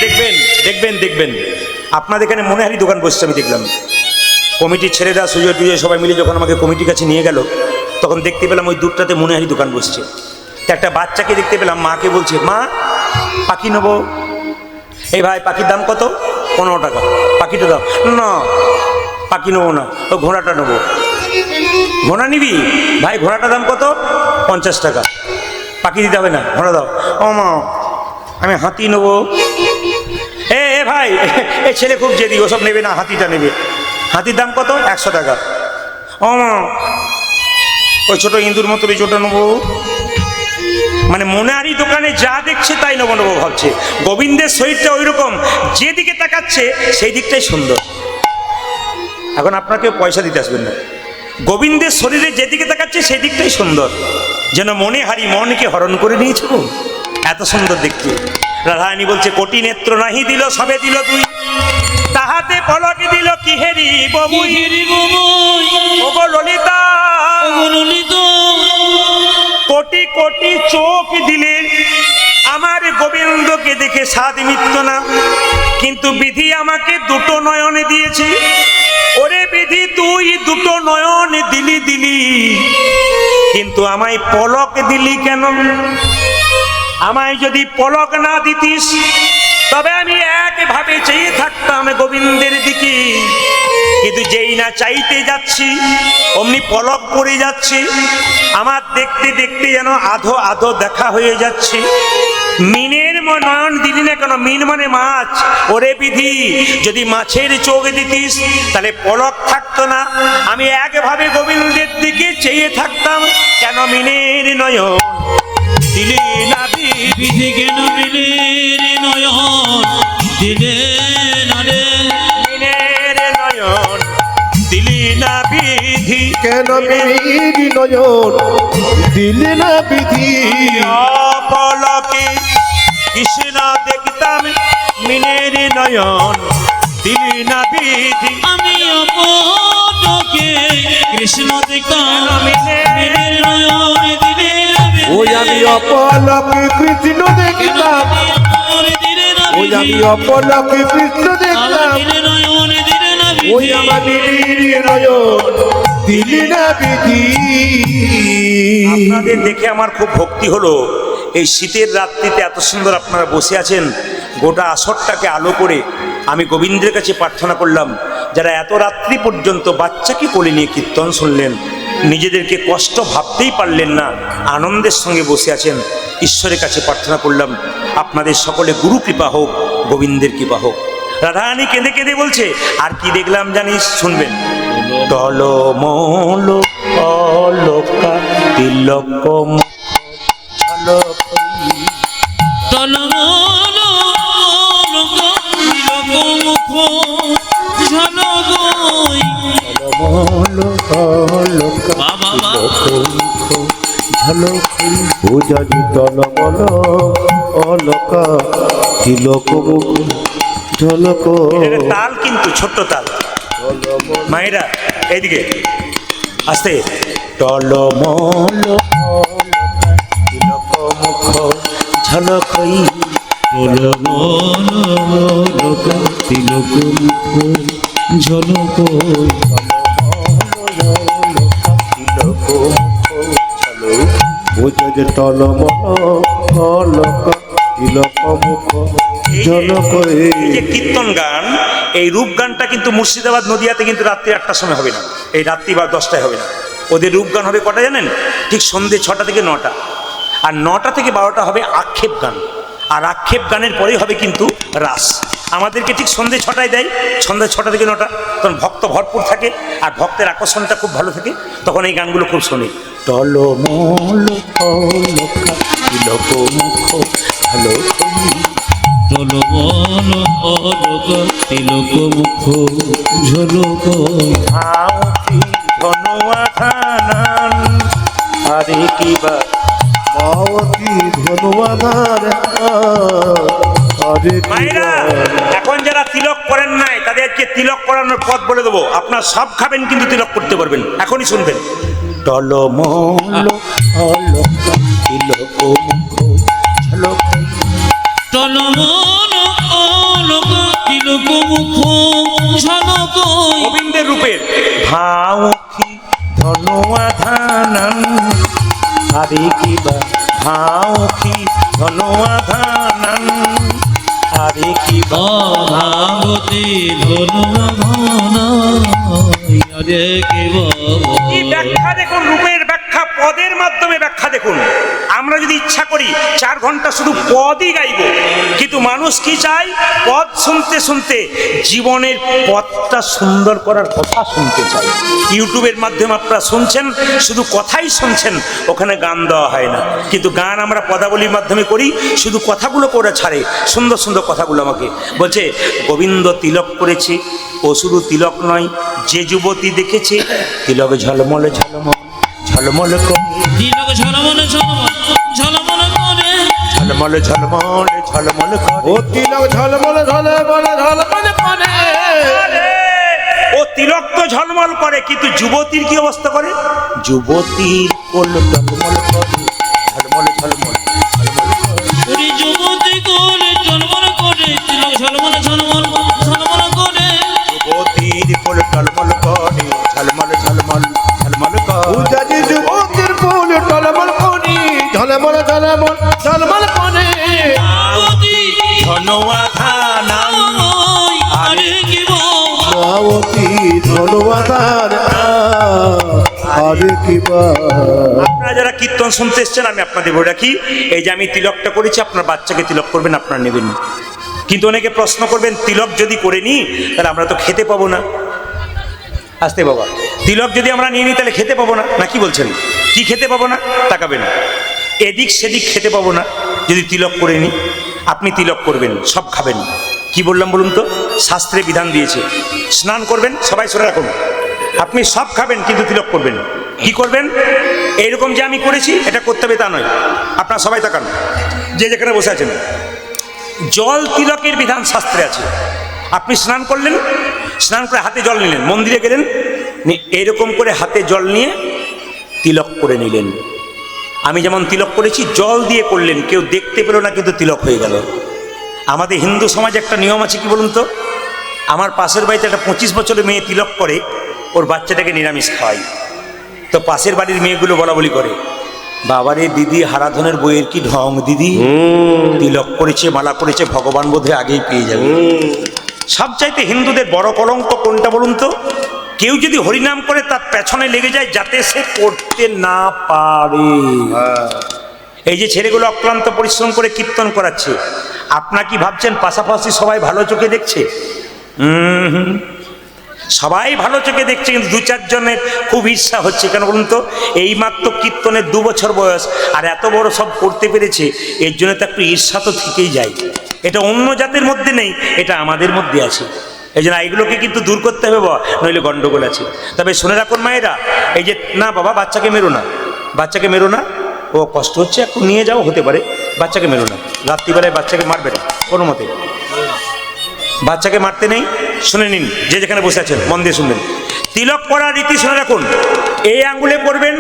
দেখবেন দেখবেন দেখবেন, আপনাদের এখানে মনেহারি দোকান বসছে, আমি দেখলাম। কমিটির ছেলেরা সুজয় টুজয় সবাই মিলে যখন আমাকে কমিটির কাছে নিয়ে গেল, তখন দেখতে পেলাম ওই দুধটাতে মনেহারি দোকান বসছে। তো একটা বাচ্চাকে দেখতে পেলাম, মাকে বলছে মা পাখি নেবো। এই ভাই পাখির দাম কত? 15 টাকা। পাখিটা দাও না, পাখি নেবো না, ও ঘোড়াটা নেবো। ঘোড়া নিবি? ভাই ঘোড়াটার দাম কত? 50 টাকা। পাখি দিতে হবে না, ঘোড়া দাও। ও মা আমি হাতি নেবো। এ ভাই এ ছেলে খুব জেদি, ওসব নেবে না, হাতিটা নেবে। হাতির দাম কত? 100 টাকা। ও মা ওই ছোটো ইন্দুর মতো ওই ছোটো নেবো। মানে মনেহারি দোকানে যা দেখছে তাই নেবো নেবো ভাবছে। গোবিন্দের শরীরটা ওই রকম, যেদিকে তাকাচ্ছে সেই দিকটাই সুন্দর। এখন আপনাকে পয়সা দিতে আসবেন না, গোবিন্দের শরীরে যেদিকে তাকাচ্ছে সেই দিকটাই সুন্দর। যেন মনেহারি মনকে হরণ করে নিয়েছে, এত সুন্দর দেখতে। রাধারানী বলছে কোটি নেত্র নাহি দিল, সবে দিল তুই, তাহাতে পলকে দিল কি হেরি ববুই। ওগো ললিতা, কোটি কোটি চোখ দিলে আমার গোবিন্দকে চোখে দেখে স্বাদ মিটত না, কিন্তু বিধি আমাকে দুটো নয়ন দিয়েছে। ওরে বিধি তুই দুটো নয়ন দিলি, কিন্তু আমায় পলক দিলি কেন? আমায় যদি পলক না দিতিস তবে আমি একভাবে চেয়ে থাকতাম গোবিন্দের দিকে, কিন্তু যেই না চাইতে যাচ্ছি অমনি পলক পড়ে যাচ্ছে। আমার দেখতে দেখতে যেন আধো আধো দেখা হয়ে যাচ্ছে। মিনের নয়ন দিলি না কেন? মিন মানে মাছ। ওরে বিধি, যদি মাছের চোখ দিতিস তাহলে পলক থাকতো না, আমি একভাবে গোবিন্দের দিকে চেয়ে থাকতাম। কেন মিনের নয়ন দিলি না? বিধি কেন মিনের নয়ন দিলে না রে? মিনের নয়ন দিলি না বিধি, কেন মিহির নয়ন দিলি না বিধি? অপলকে কৃষ্ণ দেখতাম, মিনের নয়ন দিলি না বিধি। আমি অপলকে কৃষ্ণ দেখতাম, মিনের নয়ন দিলে না বিধি। ওই আমি অপলকে কৃষ্ণ দেখতাম, ওই আমি অপলকে কৃষ্ণ দেখতাম, ওই আমার মিহির নয়ন দিলি না বিধি। আপনাদের দেখে আমার খুব ভক্তি হলো। এই শীতের রাত্রিতে এত সুন্দর আপনারা বসে আছেন, গোটা আসরটাকে আলো করে আমি গোবিন্দের কাছে প্রার্থনা করলাম, যারা এত রাত্রি পর্যন্ত বাচ্চাকে কোলে নিয়ে কীর্তন শুনলেন, নিজেদেরকে কষ্ট ভাবতেই পারলেন না, আনন্দের সঙ্গে বসে আছেন, ঈশ্বরের কাছে প্রার্থনা করলাম আপনাদের সকলে গুরু কৃপা হোক, গোবিন্দের কৃপা হোক। রাধারানী কেঁদে কেঁদে বলছে, আর কি দেখলাম জানিস? শুনবেন। টলমল অলকা তিলক ঝলক, টলমল মুখ ঝলক, টলমল অলকা তিলক ঝলক, ও জানি টলমল অলকা তিলক ঝলক। এটা তাল কিন্তু ছোট্ট তাল। মায়েরা এইদিকে আস্তে। টলমল তিলক মুখ ঝলকই, টলমল তিলক মুখ ঝলক, তিলক ও যে টলমল অলকা তিলক মুখ ঝলক। এই যে কীর্তন গান, এই রূপ গানটা কিন্তু মুর্শিদাবাদ নদিয়াতে কিন্তু রাত্রি 8টার সময় হবে না, এই রাত্রি বা 10টায় হবে না। ওদের রূপ গান হবে কটা জানেন? ঠিক সন্ধ্যে 6টা থেকে 9টা, আর 9টা থেকে 12টা হবে আক্ষেপ গান, আর আক্ষেপ গানের পরেই হবে কিন্তু রাস। আমাদেরকে ঠিক সন্ধ্যে 6টায় দেয়, সন্ধ্যে 6টা থেকে 9টা, তখন ভক্ত ভরপুর থাকে আর ভক্তের আকর্ষণটা খুব ভালো থাকে, তখন এই গানগুলো খুব শোনে। টলমল অলকা তিলক মুখ ঝলকই, টলমল অলকা তিলক মুখ ঝলক, আউতি ধনুয়া ধানান, আরে কিবা মাওতি ধন্যবাদ আরে মায়েরা, এখন যারা তিলক করেন নাই তাদেরকে তিলক করানোর পথ বলে দেবো। আপনার সব খাবেন কিন্তু তিলক করতে পারবেন, এখনই শুনবেন। টলমল অলকা তিলক মুখ ঝলকই, টলমল অলকা তিলক মুখ ঝলক, গোবিন্দের রূপের ভাউকি ধনুয়া ধানান, আরে কিবা ভাউকি ধনুয়া ধানান, আরে কিবা ভাগবতী ধনুয়া ধনা, আরে কেব কি ব্যাখ্যা দেখুন, রূপের ব্যাখ্যা পদের মাধ্যমে ব্যাখ্যা দেখুন। আমরা যদি ইচ্ছা করি 4 ঘন্টা শুধু পদই গাইব, কিন্তু মানুষ কি চায়? পদ শুনতে শুনতে জীবনের পথটা সুন্দর করার কথা শুনতে চায়। ইউটিউবের মাধ্যমে আপনারা শুনছেন, শুধু কথাই শুনছেন, ওখানে গান দেওয়া হয় না। কিন্তু গান আমরা পদাবলীর মাধ্যমে করি, শুধু কথাগুলো করে ছাড়ে, সুন্দর সুন্দর কথাগুলো আমাকে বলছে। গোবিন্দ তিলক করেছে, ও শুধু তিলক নয়, যে যুবতী দেখেছে তিলক ঝলমল ঝলমল ঝলমল করে, তিলক ঝলমল ঝলমল ঝলমল করে, ঝলমল ঝলমল ঝলমল করে, ও তিলক ঝলমল ঝলমল ঝলমল করে। আরে, ও তিলক তো ঝলমল করে, কিন্তু যুবতীর কি অবস্থা করে? যুবতীর কোল টলমল করে, ঝলমল ঝলমল ঝলমল করে। ওরে যুবতী কোলে ঝলমল ঝলমল ঝলমল করে যুবতীর ফুল টলমল করে ঝলমল ঝলমল ঝলমল করে উজাজি যুবতীর ফুল টলমল করি ঝলমল ঝলমল ঝলমল করে আবতী ধনওয়া ধানাম ওই আরে কি বল মাওতি ধন্যবাদ আরে কি বা আপনারা যারা কীর্তন শুনতে এসছেন আমি আপনাদের বলে রাখি, এই যে আমি তিলকটা করেছি আপনার বাচ্চাকে তিলক করবেন, আপনারা নেবেন। কিন্তু অনেকে প্রশ্ন করবেন তিলক যদি করে নিই তাহলে আমরা তো খেতে পাবো না। আসতে বাবা, তিলক যদি আমরা নিয়ে নিই তাহলে খেতে পাবো না, না কি বলছেন? কি খেতে পাবো না? তাকাবেন, এদিক সেদিক খেতে পাবো না যদি তিলক করে নিই। আপনি তিলক করবেন, সব খাবেন। কি বললাম বলুন তো? শাস্ত্রে বিধান দিয়েছে স্নান করবেন, সবাই সরে রাখুন, আপনি সব খাবেন কিন্তু তিলক করবেন। কি করবেন? এইরকম যে আমি করেছি এটা করতে হবে তা নয়। আপনারা সবাই তাকান, যে যেখানে বসে আছেন। জল তিলকের বিধান শাস্ত্রে আছে। আপনি স্নান করলেন, স্নান করে হাতে জল নিলেন, মন্দিরে গেলেন, এরকম করে হাতে জল নিয়ে তিলক করে নিলেন। আমি যেমন তিলক করেছি জল দিয়ে করলেন, কেউ দেখতে পেল না কিন্তু তিলক হয়ে গেল। আমাদের হিন্দু সমাজে একটা নিয়ম আছে, কি বলুন তো? আমার পাশের বাড়িতে একটা 25 বছরের মেয়ে তিলক করে, ওর বাচ্চাটাকে নিরামিষ খাওয়াই। তো পাশের বাড়ির মেয়েগুলো বলা বলি করে, বাবারে দিদি হারাধনের বইয়ের কি ঢং দিদি, তিলক করেছে মালা করেছে, ভগবান বোধহয় আগেই পেয়ে যাবে। সবচাইতে হিন্দুদের বড় কলঙ্ক কোনটা বলুন তো? কেউ যদি হরিনাম করে তার পেছনে লেগে যায় যাতে সে করতে না পারে। এই যে ছেলেগুলো অক্লান্ত পরিশ্রম করে কীর্তন করাচ্ছে, আপনারা কি ভাবছেন পাশাপাশি সবাই ভালো চোখে দেখছে? সবাই ভালো চোখে দেখছে, কিন্তু 2-4 জনের খুব ঈর্ষা হচ্ছে। কেন বলুন তো? এই মাত্র কীর্তনের 2 বছর বয়স আর এত বড় সব করতে পেরেছে, এর জন্য তো একটু ঈর্ষা তো থেকেই যায়। এটা অন্য জাতের মধ্যে নেই, এটা আমাদের মধ্যে আছে। এই জন্য এইগুলোকে কিন্তু দূর করতে হবে বাবা, নইলে গন্ডগোল আছে। তবে শুনে রাখুন মায়েরা, এই যে না বাবা বাচ্চাকে মেরো না, বাচ্চাকে মেরো না, ও কষ্ট হচ্ছে একটু নিয়ে যাও, হতে পারে, বাচ্চাকে মেরো না। রাত্রিবেলায় বাচ্চাকে মারবে না কোনো মতে, বাচ্চাকে মারতে নেই। শুনে নিন, যে যেখানে বসে আছেন মন দিয়ে শুনবেন। তিলক করার রীতি শুনে রাখুন। এই আঙ্গুলে করবেন,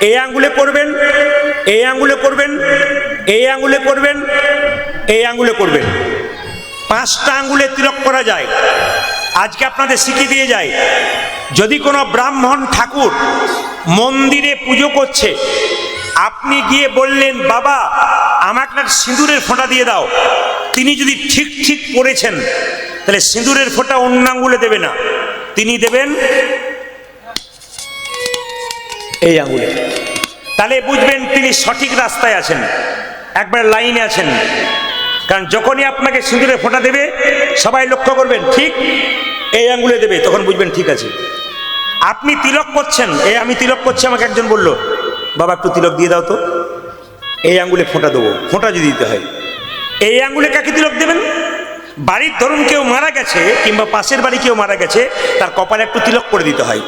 এই আঙ্গুলে করবেন, এই আঙ্গুলে করবেন, এই আঙ্গুলে করবেন, এই আঙ্গুলে করবেন। 5টা আঙ্গুলে তিলক করা যায়। আজকে আপনাদের শিখিয়ে দিয়ে যায়, যদি কোনো ব্রাহ্মণ ঠাকুর মন্দিরে পুজো করছে, আপনি গিয়ে বললেন বাবা আমাকে একটা সিঁদুরের ফোঁটা দিয়ে দাও, তিনি যদি ঠিক ঠিক করেছেন তাহলে সিঁদুরের ফোঁটা অন্য আঙ্গুলে দেবে না, তিনি দেবেন এই আঙ্গুলে। তাহলে বুঝবেন তিনি সঠিক রাস্তায় আছেন, একবার লাইনে আছেন। কারণ যখনই আপনাকে সিঁদুরের ফোঁটা দেবে সবাই লক্ষ্য করবেন ঠিক এই আঙ্গুলে দেবে, তখন বুঝবেন ঠিক আছে। আপনি তিলক করছেন, আমি তিলক করছি, আমাকে একজন বলল বাবা একটু তিলক দিয়ে দাও তো, এই আঙ্গুলে ফোঁটা দেবো, ফোঁটা যদি দিতে হয়। এই আঙ্গুলে কাকে তিলক দেবেন? বাড়ির ধরুন কেউ মারা গেছে কিংবা পাশের বাড়ি কেউ মারা গেছে, তার কপালে একটু তিলক করে দিতে হয়।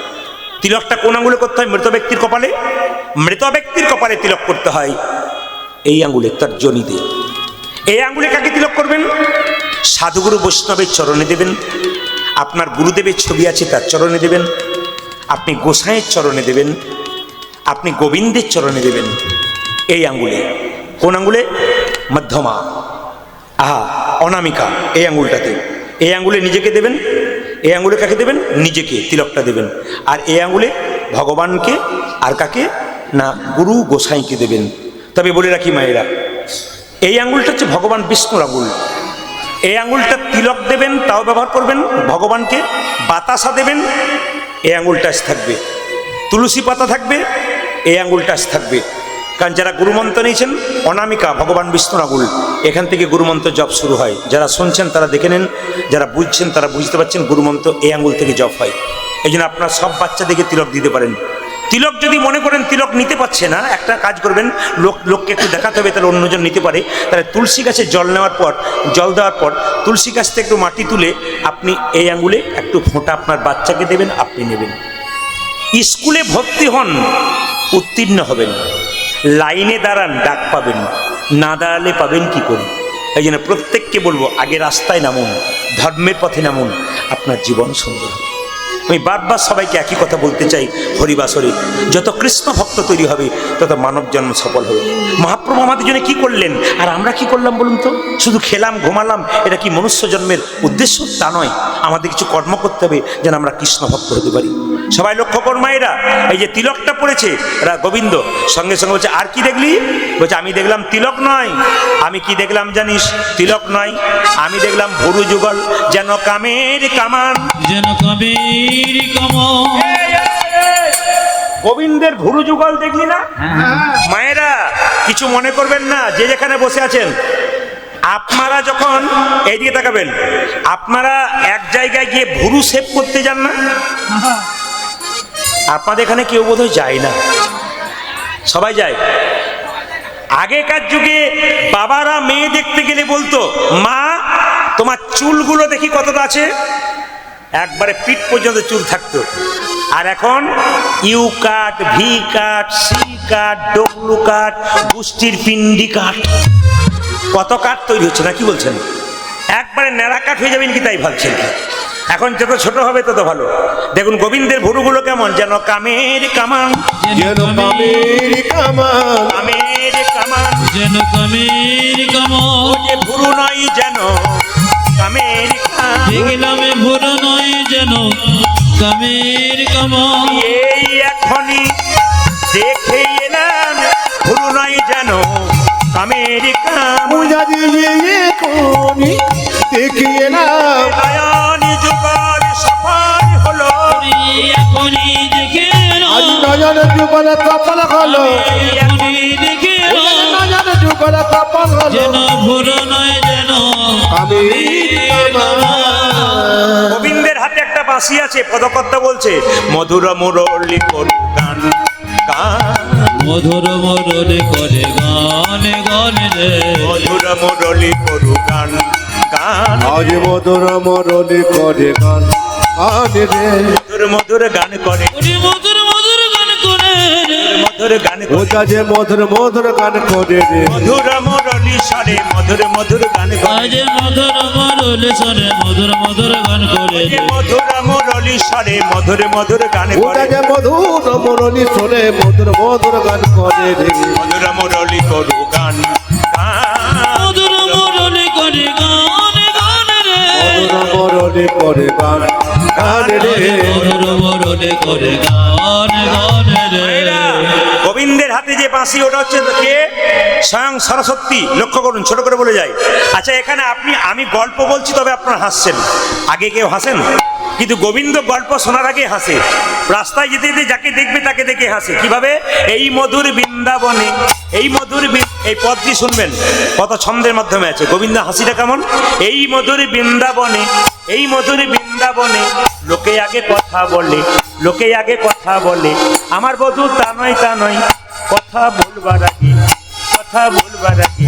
তিলকটা কোন আঙ্গুলে করতে হয়? মৃত ব্যক্তির কপালে। মৃত ব্যক্তির কপালে তিলক করতে হয় এই আঙ্গুলে, তার জনিতে। এই আঙ্গুলে কাকে তিলক করবেন? সাধুগুরু বৈষ্ণবের চরণে দেবেন, আপনার গুরুদেবের ছবি আছে তার চরণে দেবেন, আপনি গোসাইয়ের চরণে দেবেন, আপনি গোবিন্দের চরণে দেবেন এই আঙ্গুলে। কোন আঙ্গুলে? মধ্যমা, অনামিকা, এই আঙ্গুলটাতে। এই আঙ্গুলে নিজেকে দেবেন, এই আঙ্গুলে কাকে দেবেন? নিজেকে তিলকটা দেবেন। আর এই আঙ্গুলে ভগবানকে, আর কাকে না গুরু গোসাইকে দেবেন। তবে বলে রাখি মায়েরা, এই আঙ্গুলটা হচ্ছে ভগবান বিষ্ণুর আঙ্গুল। এই আঙ্গুলটা তিলক দেবেন তাও ব্যবহার করবেন, ভগবানকে বাতাসা দেবেন এই আঙ্গুলটা থাকবে, তুলসী পাতা থাকবে এই আঙ্গুলটা থাকবে। কারণ যারা গুরুমন্ত্র নিয়েছেন, অনামিকা ভগবান বিষ্ণুর আঙ্গুল, এখান থেকে গুরুমন্ত্র জপ শুরু হয়। যারা শুনছেন তারা দেখে নেন, যারা বুঝছেন তারা বুঝতে পারছেন গুরুমন্ত্র এই আঙ্গুল থেকে জপ হয়। এই জন্য আপনার সব বাচ্চাদেরকে তিলক দিতে পারেন। তিলক যদি মনে করেন তিলক নিতে পারছে না, একটা কাজ করবেন, লোককে একটু দেখাতে হবে তাহলে অন্যজন নিতে পারে। তাহলে তুলসী গাছে জল নেওয়ার পর, জল দেওয়ার পর তুলসী গাছ থেকে একটু মাটি তুলে আপনি এই আঙ্গুলে একটু ফোঁটা আপনার বাচ্চাকে দেবেন, আপনি নেবেন। স্কুলে ভর্তি হন, উত্তীর্ণ হবেন, লাইনে দাঁড়ান, ডাক পাবেন, না দাঁড়ালে পাবেন কি করে? এই জন্য প্রত্যেককে বলবো আগে রাস্তায় নামুন, ধর্মের পথে নামুন, আপনার জীবন সুন্দর হবে। আমি বারবার সবাইকে একই কথা বলতে চাই, হরিবাসরে যত কৃষ্ণ ভক্ত তৈরি হবে তত মানব জন্ম সফল হবে। মহাপ্রভু আমাদের জন্য কি করলেন আর আমরা কি করলাম বলুন তো? শুধু খেলাম ঘুমালাম, এটা কি মনুষ্য জন্মের উদ্দেশ্য? তা নয়, আমাদের কিছু কর্ম করতে হবে যেন আমরা কৃষ্ণ ভক্ত হতে পারি। সবাই লক্ষ্য কর মায়েরা, এই যে তিলকটা পড়েছে গোবিন্দ, সঙ্গে সঙ্গে বলছে আর কি দেখলি? বলছে আমি দেখলাম তিলক নয়, আমি কি দেখলাম জানিস? তিলক নয়, আমি দেখলাম ভুরু যুগল যেন কামের কামান। যেন কামের কামান। গোবিন্দের ভুরু যুগল দেখলি না? মায়েরা কিছু মনে করবেন না, যে যেখানে বসে আছেন, আপনারা যখন এইদিকে তাকাবেন, আপনারা এক জায়গায় গিয়ে ভুরু সেভ করতে যান না? আপনাদের এখানে কেউ বোধহয় যায় না, সবাই যায়। আগেকার যুগে বাবারা মেয়ে দেখতে গেলে বলতো, মা তোমার চুলগুলো দেখি কতটা আছে, একবারে পিঠ পর্যন্ত চুল থাকতো। আর এখন U cut, V cut, C cut, W cut, গুষ্টির পিন্ডি কাট, কত কাট তৈরি হচ্ছে না, কি বলছেন? একবারে ন্যাড়া কাট হয়ে যাবেন কি তাই ভাবছেন? এখন যত ছোট হবে তত ভালো। দেখুন গোবিন্দের ভুরুগুলো কেমন, যেন কামের কামান। যেন কামের কামান, কামের কামান, যেন কামের কামান। যে ভুরু নয় যেন কামের কামান। দেখলাম ভুরু নয় যেন কামের কামান। এই এখনই দেখে এলাম ভুরু নয় যেন কামের কামান। পূজা দিয়ে এখনই দেখে এলাম, নয়ন যুগল সফল হলো। এখনই দেখে আজ নয়ন যুগল কপাল হলো, এখনই দেখে নয়ন যুগল কপাল হলো যেন ভুরু নয় যেন কামের কামান। গোবিন্দের হাতে একটা বাঁশি আছে, পদকর্তা বলছে মধুর মুরলী করু গান গান। মধুর মরলে করে গান গান রে। মধুর মুরলী করু গান গান। আজ মধুর মরণে করে গান আনে রে, মধুর মধুর গান করে, ওরে মধুর মধুর গান করে রে। মধুর গান করে। ওটা যে মধুর মধুর গান করে রে, মধুর মুরলী স্বরে মধুর মধুর গান করে। আজ মধুর মরলে সরে মধুর মধুর গান করে রে। মধুর মুরলী স্বরে মধুর মধুর গান ওটা করে। যে মধুর মরণি শোনে মধুর মধুর গান করে রে, মধুর মুরলী করু গান গান। মধুর মরলে করে গান গান রে। মধুর মরণে করে গান আনে রে। মধুর মরলে করে গান গান রে। গোবিন্দের হাতে যে বাঁশি, ওটা হচ্ছে কে? স্বয়ং সরস্বতী। লক্ষ্য করুন, ছোট করে বলে যায়। আচ্ছা, এখানে আমি গল্প বলছি, তবে আপনারা হাসছেন। আগে কেউ হাসেন, কিন্তু গোবিন্দ গল্প শোনার আগে হাসে। রাস্তায় যেতে যেতে যাকে দেখবে তাকে দেখে হাসে। কিভাবে? এই মধুর বৃন্দাবনে, এই মধুর এই পদটি শুনবেন, কত ছন্দের মাধ্যমে আছে। গোবিন্দ হাসিটা কেমন? এই মধুর বৃন্দাবনে, এই মধুর বৃন্দাবনে লোকে আগে কথা বলে, লোকে আগে কথা বলে, আমার বধূ তা নয় তা নয়, কথা বলবার আগে, কথা বলবার আগে,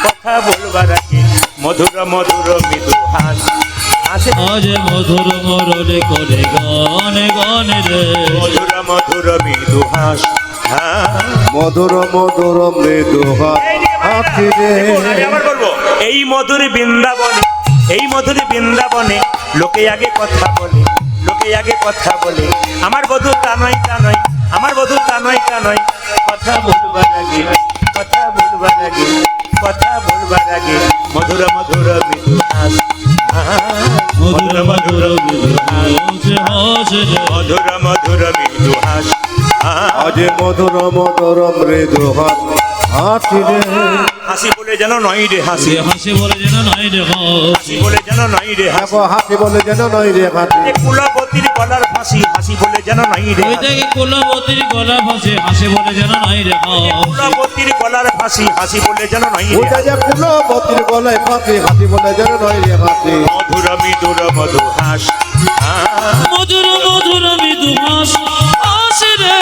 কথা বলবার আগে মধুর মধুর মৃদু হাস হাসে। আজ মধুর মরলে করে গান গান রে। মধুর মধুর মৃদু হাস মধুর মধুর মৃদু হাসি রে, আমি আবার বলবো, এই মধুর বৃন্দাবনে, এই মধুর বৃন্দাবনে লোকে আগে কথা বলে, লোকে আগে কথা বলে, আমার বধূ তা নয় তা নয়, আমার বধূ তা নয় তা নয়, কথা বলবার আগে, কথা বলবার আগে, কথা বলবার আগে মধুর মধুর মৃদু হাস মধুর মধুর মৃদু হাস হাস রে। মধুর মধুর মৃদু হাস। আজ মধুর মধুর মৃদু হাসি রে, হাসি বলে যেন নয় রে হাসি, হাসি বলে যেন নয় রে হাসি বলে যেন নয় রে হাসি। দেখো হাসি বলে যেন নয় রে হাসি, কুলবতীর গলার ফাঁসি, হাসি বলে যেন নয় রে ওই হাসি। থেকে কুলবতীর গলা ফাঁসে হাসি বলে যেন নয় রে কুলবতীর গলার ফাঁসি, হাসি বলে যেন নয় রে ওটা হাসি। যে কুলবতীর গলায় ফাঁসি, হাসি বলে যেন নয় রে হাসি। মধুর মৃদুর মধু হাস মধুর মধুর মৃদু হাস হাস রে।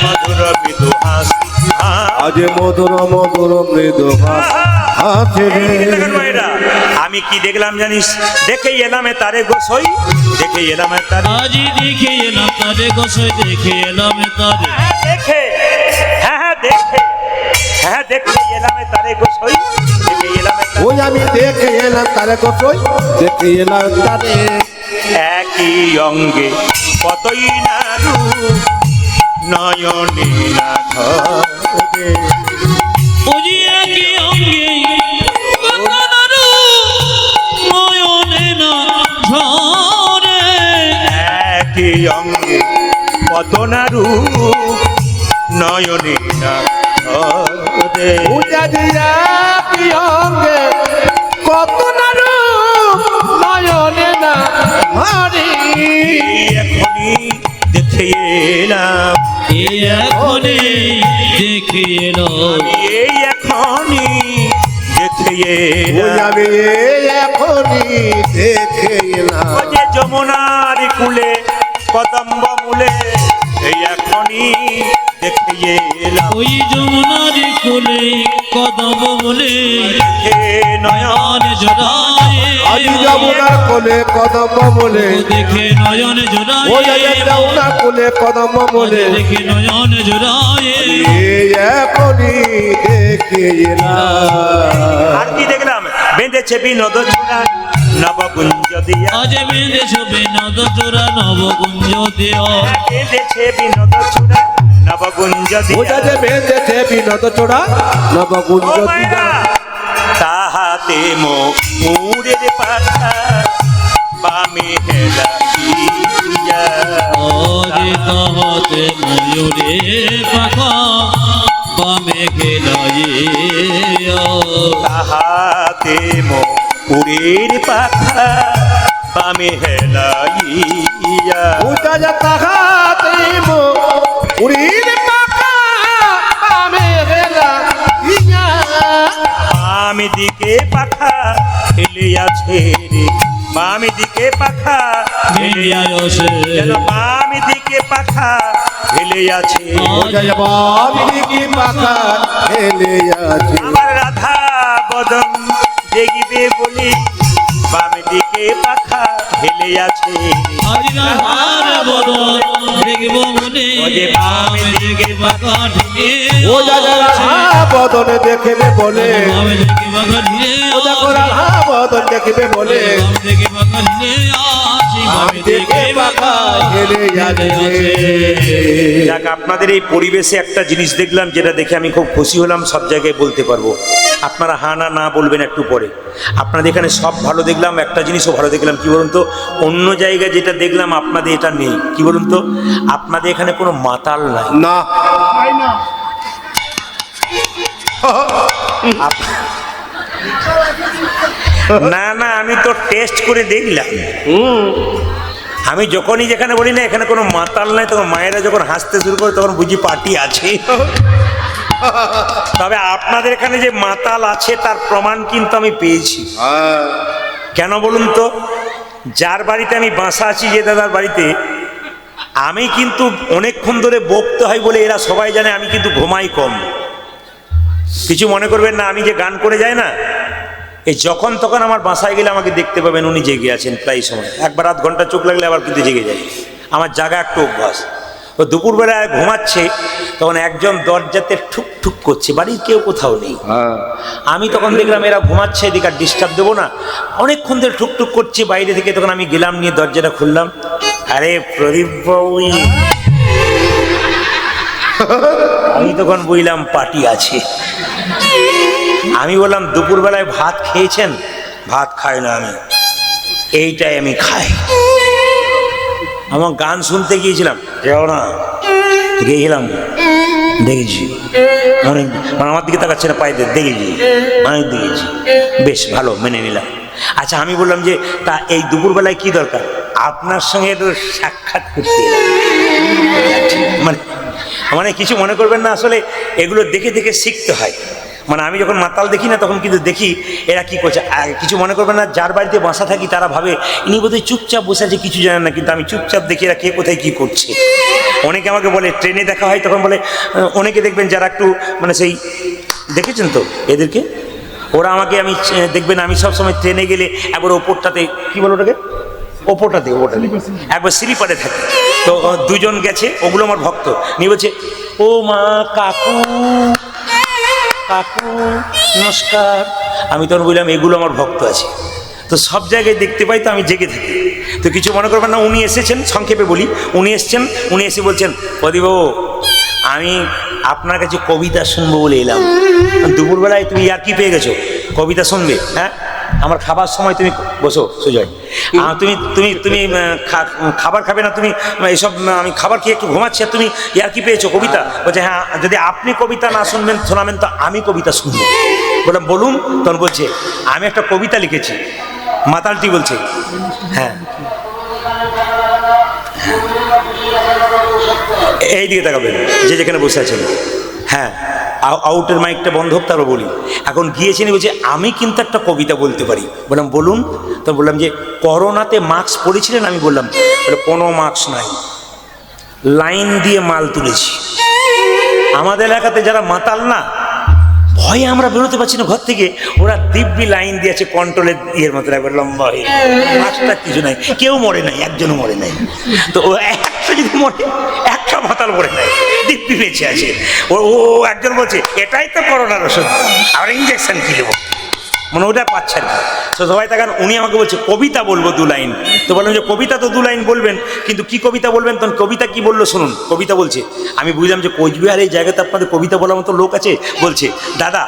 মধুর মৃদু হাস। আজ মধুর মধুর মৃদু হাসি রে, আমি কি দেখলাম জানিস? দেখে এলাম তারে গোসই, দেখে এলাম তারে, আজি দেখে এলাম তারে গোসাই, দেখে এলাম তারে। দেখে, হ্যাঁ দেখে, হ্যাঁ দেখে এলাম তারে গোসই, দেখে এলাম তারে। ওই আমি দেখে এলাম তারে গোসই, দেখে এলাম তারে, একই অঙ্গে কতই না রূপ নয়নে না ধরে। বুঝিয়া কি অঙ্গে কতনারু নয়নে না ঝরে। একই অঙ্গে কত না রূপ নয়নে না ধরে। পূজা দিয়া কি অঙ্গে কত না রূপ নয়নে না হরি। এই এখনই দেখে এলাম, এই এখনই দেখে এলো, এই এখনই দেখে এলাম। আমি এখনই দেখে এলাম। ও যে যমুনার কুলে কদম্ব মূলে, এই এখনই দেখে এলাম। ওই যমুনার কোলে কদম বলে হে নয়ন নয়ন জোড়ায়। আদি যমুনার কোলে কদম্ব বলে, দেখে নয়ন জোড়ায়, ও যমুনার কোলে কদম্ব বলে, দেখে নয়ন জোড়ায়। এই এখনই দেখে এলাম। আর কি দেখলাম? বেঁধেছে বিনোদ চূড়া নবকুঞ্জ দিয়া, আজ বেঁধে ছবি নদ চোরা নবকুঞ্জ দেও। বেঁধেছে বিনোদ চূড়া নবকুঞ্জ পূজা দিয়া। যে বেঁধেছে বিনোদ চোড়া নবকুঞ্জ ও মায়েরা, তাহাতে মোরের পাখা বামে হেলা দিয়া। ওরে তাহাতে ময়ূরে পাখা বামে গেলাইয়া। তাহাতে মোরের পাখা বামে হেলাইয়া। পূজা যে তাহাতে উড়ির পাখা বামে গেলা ইয়া। বাম দিকে পাখা হেলিয়াছে রে, বাম দিকে পাখা গেলিয়াছে, যেন বাম দিকে পাখা হেলিয়াছে। পূজা যে বামিনী পাখা হেলে আছে। আমার রাধা বদন দেখিবে বলি, বাম দিকে পাখা হেলিয়াছে। আজ রাধার বদন দেখব মনে, ওরে বামে দিকে পাখা ঢেকে পূজা যে রাধা বদন দেখবে বলে, বামে দিকে পাখা ঢেকে পূজা করে রাধা বদন দেখবে বলে, বাম দিকে পাখা ঢেকে আসি, বামে দিকে পাখা হেলে আছে। যাক, আপনাদের এই পরিবেশে একটা জিনিস দেখলাম যেটা দেখে আমি খুব খুশি হলাম, সব জায়গায় বলতে পারবো। আপনারা হা না না বলবেন একটু পরে। আপনাদের এখানে সব ভালো দেখলাম, একটা জিনিসও ভালো দেখলাম, কি বলুন তো? অন্য জায়গায় যেটা দেখলাম আপনাদের এটা নেই। কি বলুন তো? আপনাদের এখানে কোনো মাতাল নাই। না না না, আমি তো টেস্ট করে দেখলাম। আমি যখনই যেখানে বলি না এখানে কোনো মাতাল নাই, তখন মায়েরা যখন হাসতে শুরু করে তখন বুঝি পার্টি আছে। তবে আপনাদের এখানে যে মাতাল আছে তার প্রমাণ কিন্তু আমি পেয়েছি। কেন বলুন তো? যার বাড়িতে আমি বাসা আছি, যে দাদার বাড়িতে, আমি কিন্তু অনেকক্ষণ ধরে বকতে হয় বলে এরা সবাই জানে আমি কিন্তু ঘুমাই কম। কিছু মনে করবেন না, আমি যে গান করে যাই না, এই যখন তখন আমার বাসায় গেলে আমাকে দেখতে পাবেন উনি জেগে আছেন প্রায় সময়। একবার আধ ঘন্টা চোখ লাগলে আবার কিন্তু জেগে যায়। আমার জাগা একটু অভ্যাস। ও দুপুরবেলায় ঘুমাচ্ছে, তখন একজন দরজাতে ঠুক ঠুক করছে, বাড়ির কেউ কোথাও নেই। আমি তখন দেখলাম এরা ঘুমাচ্ছে, এদিকে আর ডিস্টার্ব দেবো না, অনেকক্ষণ ধরে ঠুকঠুক করছে বাইরে থেকে। তখন আমি গেলাম, নিয়ে দরজাটা খুললাম। আরে প্রদীপ বাবু, আমি তখন বুঝলাম পার্টি আছে। আমি বললাম দুপুরবেলায় ভাত খেয়েছেন? ভাত খাই না আমি, এইটাই আমি খাই। আমার গান শুনতে গিয়েছিলাম, যাও না, গিয়েছিলাম, দেখেছি অনেক, মানে আমার দিকে তাকাচ্ছে না, পায়ে দেখেছি, অনেক দেখেছি, বেশ ভালো, মেনে নিলাম। আচ্ছা, আমি বললাম যে তা এই দুপুরবেলায় কি দরকার? আপনার সঙ্গে একটু সাক্ষাৎ করতে। মানে মানে কিছু মনে করবেন না, আসলে এগুলো দেখে দেখে শিখতে হয়। মানে আমি যখন মাতাল দেখি না, তখন কিন্তু দেখি এরা কি করছে। কিছু মনে করবেন না, যার বাড়িতে বাসা থাকি তারা ভাবে ইনি বোধহয় চুপচাপ বসে আছে, কিছু জানেন না, কিন্তু আমি চুপচাপ দেখি এরা কে কোথায় কি করছে। অনেকে আমাকে বলে, ট্রেনে দেখা হয় তখন বলে, অনেকে দেখবেন যারা একটু মানে সেই দেখেছেন তো এদেরকে, ওরা আমাকে, আমি দেখবেন আমি সবসময় ট্রেনে গেলে একবার ওপরটাতে, কি বলো ওটাকে, ওপরটাতে একবার স্লিপারে থাকে। তো দুজন গেছে, ওগুলো আমার ভক্ত, নিয়ে বলছে, ও মা, কাকু কাকু নমস্কার। আমি তখন বললাম এগুলো আমার ভক্ত আছে। তো সব জায়গায় দেখতে পাই, তো আমি জেগে থাকি। তো কিছু মনে করবেন না, উনি এসেছেন, সংক্ষেপে বলি, উনি এসেছেন, উনি এসে বলছেন, প্রদীপবাবু আমি আপনার কাছে কবিতা শুনবো বলে এলাম। দুপুরবেলায় তুমি আর কি পেয়ে গেছো, কবিতা শুনবে? হ্যাঁ, আমার খাবার সময় তুমি বসো সুজয়, তুমি তুমি তুমি খাবার খাবে না তুমি, এইসব আমি খাবার খেয়ে একটু ঘুমাচ্ছি, আর তুমি ইয়ার কি পেয়েছো, কবিতা? বলছে হ্যাঁ, যদি আপনি কবিতা না শোনাবেন তো আমি কবিতা শুনবো। বললাম বলুন। তখন বলছে আমি একটা কবিতা লিখেছি। মাতালটি বলছে হ্যাঁ, এই দিকে তাকাবেন যে যেখানে বসে আছেন। হ্যাঁ, আউটের মাইকটা বন্ধ হোক, তারও বলি। এখন গিয়েছেন, বলছে আমি কিন্তু একটা কবিতা বলতে পারি। বললাম বলুন। তো বললাম যে করোনাতে মাস্ক পরেছিলেন? আমি বললাম, বলে কোনো মাস্ক নাই, লাইন দিয়ে মাল তুলেছি। আমাদের এলাকাতে যারা মাতাল না, ভয়ে আমরা বেরোতে পারছি না ঘর থেকে, ওরা দিব্যি লাইন দিয়েছে কন্ট্রোলের ইয়ের মতো, একবার লম্বা হয়ে। মাস্কটা কিছু নাই, কেউ মরে নাই, একজনও মরে নাই। তো ও একটা যদি মরে, একটা মাতাল মরে নাই, দিব্যি বেঁচে আছে। ও একজন বলছে এটাই তো করোনার ওষুধ, আর ইঞ্জেকশন কি দেবো, মানে ওটা পাচ্ছে না। তো সবাই তাকান, উনি আমাকে বলছে কবিতা বলবো 2 লাইন। তো বললাম যে কবিতা তো 2 লাইন বলবেন, কিন্তু কি কবিতা বলবেন? তখন কবিতা কি বললো শুনুন। কবিতা বলছে, আমি বুঝলাম যে কোচবিহার এই জায়গাতে আপনাদের কবিতা বলার মতো লোক আছে। বলছে দাদা,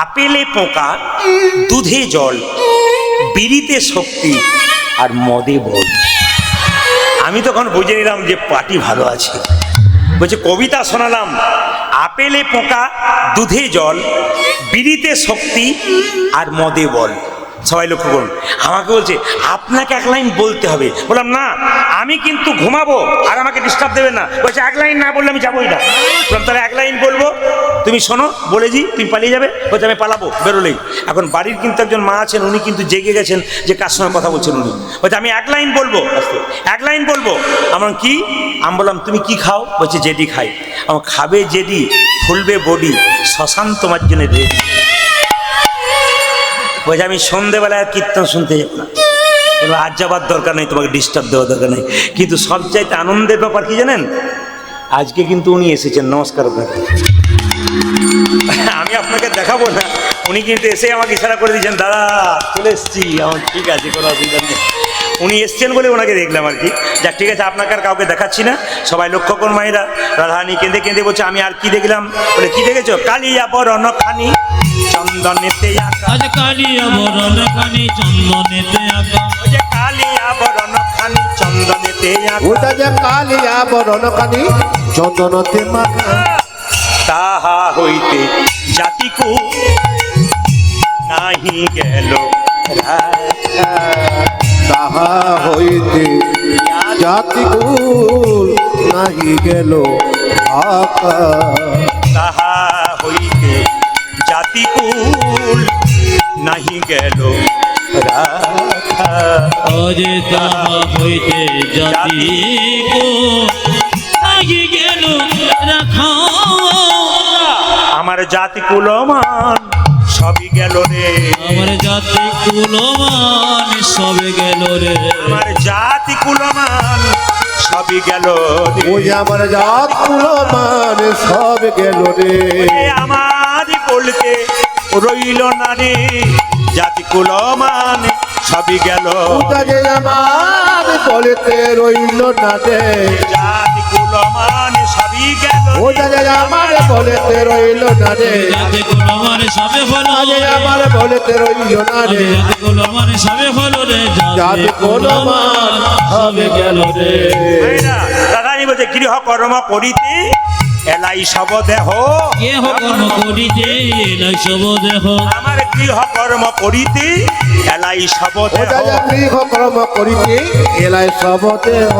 আপেলে পোকা, দুধে জল, বিড়িতে শক্তি, আর মদে বল। আমি তখন বুঝে নিলাম যে পার্টি ভালো আছে। বলছে কবিতা শোনালাম, আপেলে পোকা, দুধে জল, বিড়িতে শক্তি, আর মদে বল। সবাই লক্ষ্য করুন, আমাকে বলছে আপনাকে 1 লাইন বলতে হবে। বললাম না, আমি কিন্তু ঘুমাবো, আর আমাকে ডিস্টার্ব দেবে না। বলছে 1 লাইন না বললে আমি যাবোই না। বললাম তাহলে 1 লাইন বলবো, তুমি শোনো, বলেছি তুমি পালিয়ে যাবে। বলছে আমি পালাবো বেরোলেই। এখন বাড়ির কিন্তু একজন মা আছেন, উনি কিন্তু জেগে গেছেন যে কার সঙ্গে কথা বলছেন উনি। বলছে আমি 1 লাইন বলবো, 1 লাইন বলবো। আমার কি? আমি বললাম তুমি কি খাও? বলছে জেডি খাই। আমার খাবে জেডি, ফুলবে বডি, শ্মশান তোমার জন্য রেডি। বলছে আমি সন্ধেবেলায় কীর্তন শুনতে যাব না, আজ যাবার দরকার নেই, তোমাকে ডিস্টার্ব দেওয়ার দরকার নেই। কিন্তু সবচাইতে আনন্দের ব্যাপার কি জানেন? আজকে কিন্তু উনি এসেছেন। নমস্কার আপনাকে। আমি আপনাকে দেখাবো না, উনি কিন্তু এসে আমাকে ইশারা করে দিয়েছেন, দাদা চলে এসছি। আমার ঠিক আছে, কোনো অসুবিধা নেই। উনি এসছেন বলে ওনাকে দেখলাম আর কি। যাক ঠিক আছে, আপনাকে আর কাউকে দেখাচ্ছি না। সবাই লক্ষ্য করুন মায়েরা। রাধারানী কেঁদে কেঁদে বলছে আমি আর কি দেখলাম? বলে কি দেখেছো? কালিয়া বরণ খানি চন্দনেতে আঁকা। আজ কালিয়া বরণ খানি চন্দনেতে আঁকা। ওই যে কালিয়া বরণ খানি চন্দনেতে আঁকা। ওটা যে কালিয়া বরণ কানি চন্দনতে মাখা। তাহা হইতে জাতিকু নাহি গেল রাখা। তাহা হইতে জাতিকুল নাহি গেল আকা। তাহা হইতে জাতিকুল নাহি গেল রাখা। অজে তাহা হইতে জাতি কো নাহি গেল রাখা। আমার জাতি কুলমান সবই গেল রে। আমার জাতি কুলমান সবে গেল রে। আমার জাতি কুলমান সবই গেল রে। ওই আমার জাত কুলমান সব গেল রে। আমার বলতে রইল না রে, জাতি কুলমান সবই গেল। ওটা যে আমার বলতে রইল না রে। জাতি কুলমান সবই গেল। ওটা যে আমার বলতে রইল না রে। জাতি কুলমান সবে হলো আজ রে। আমার বলতে রইল না রে। জাতি কুলমান সবে হলো রে। জাতি কুলমান সবে গেল রে। দাদানি বলছে গৃহ কর্ম করিতে এলাই সব দেহ। কেহ কর্ম করিতে এলাই সব দেহ। আমার গৃহ কর্ম করিতে এলাই সব দেহ। ওটা যে গৃহ কর্ম করিতে এলাই সব দেহ।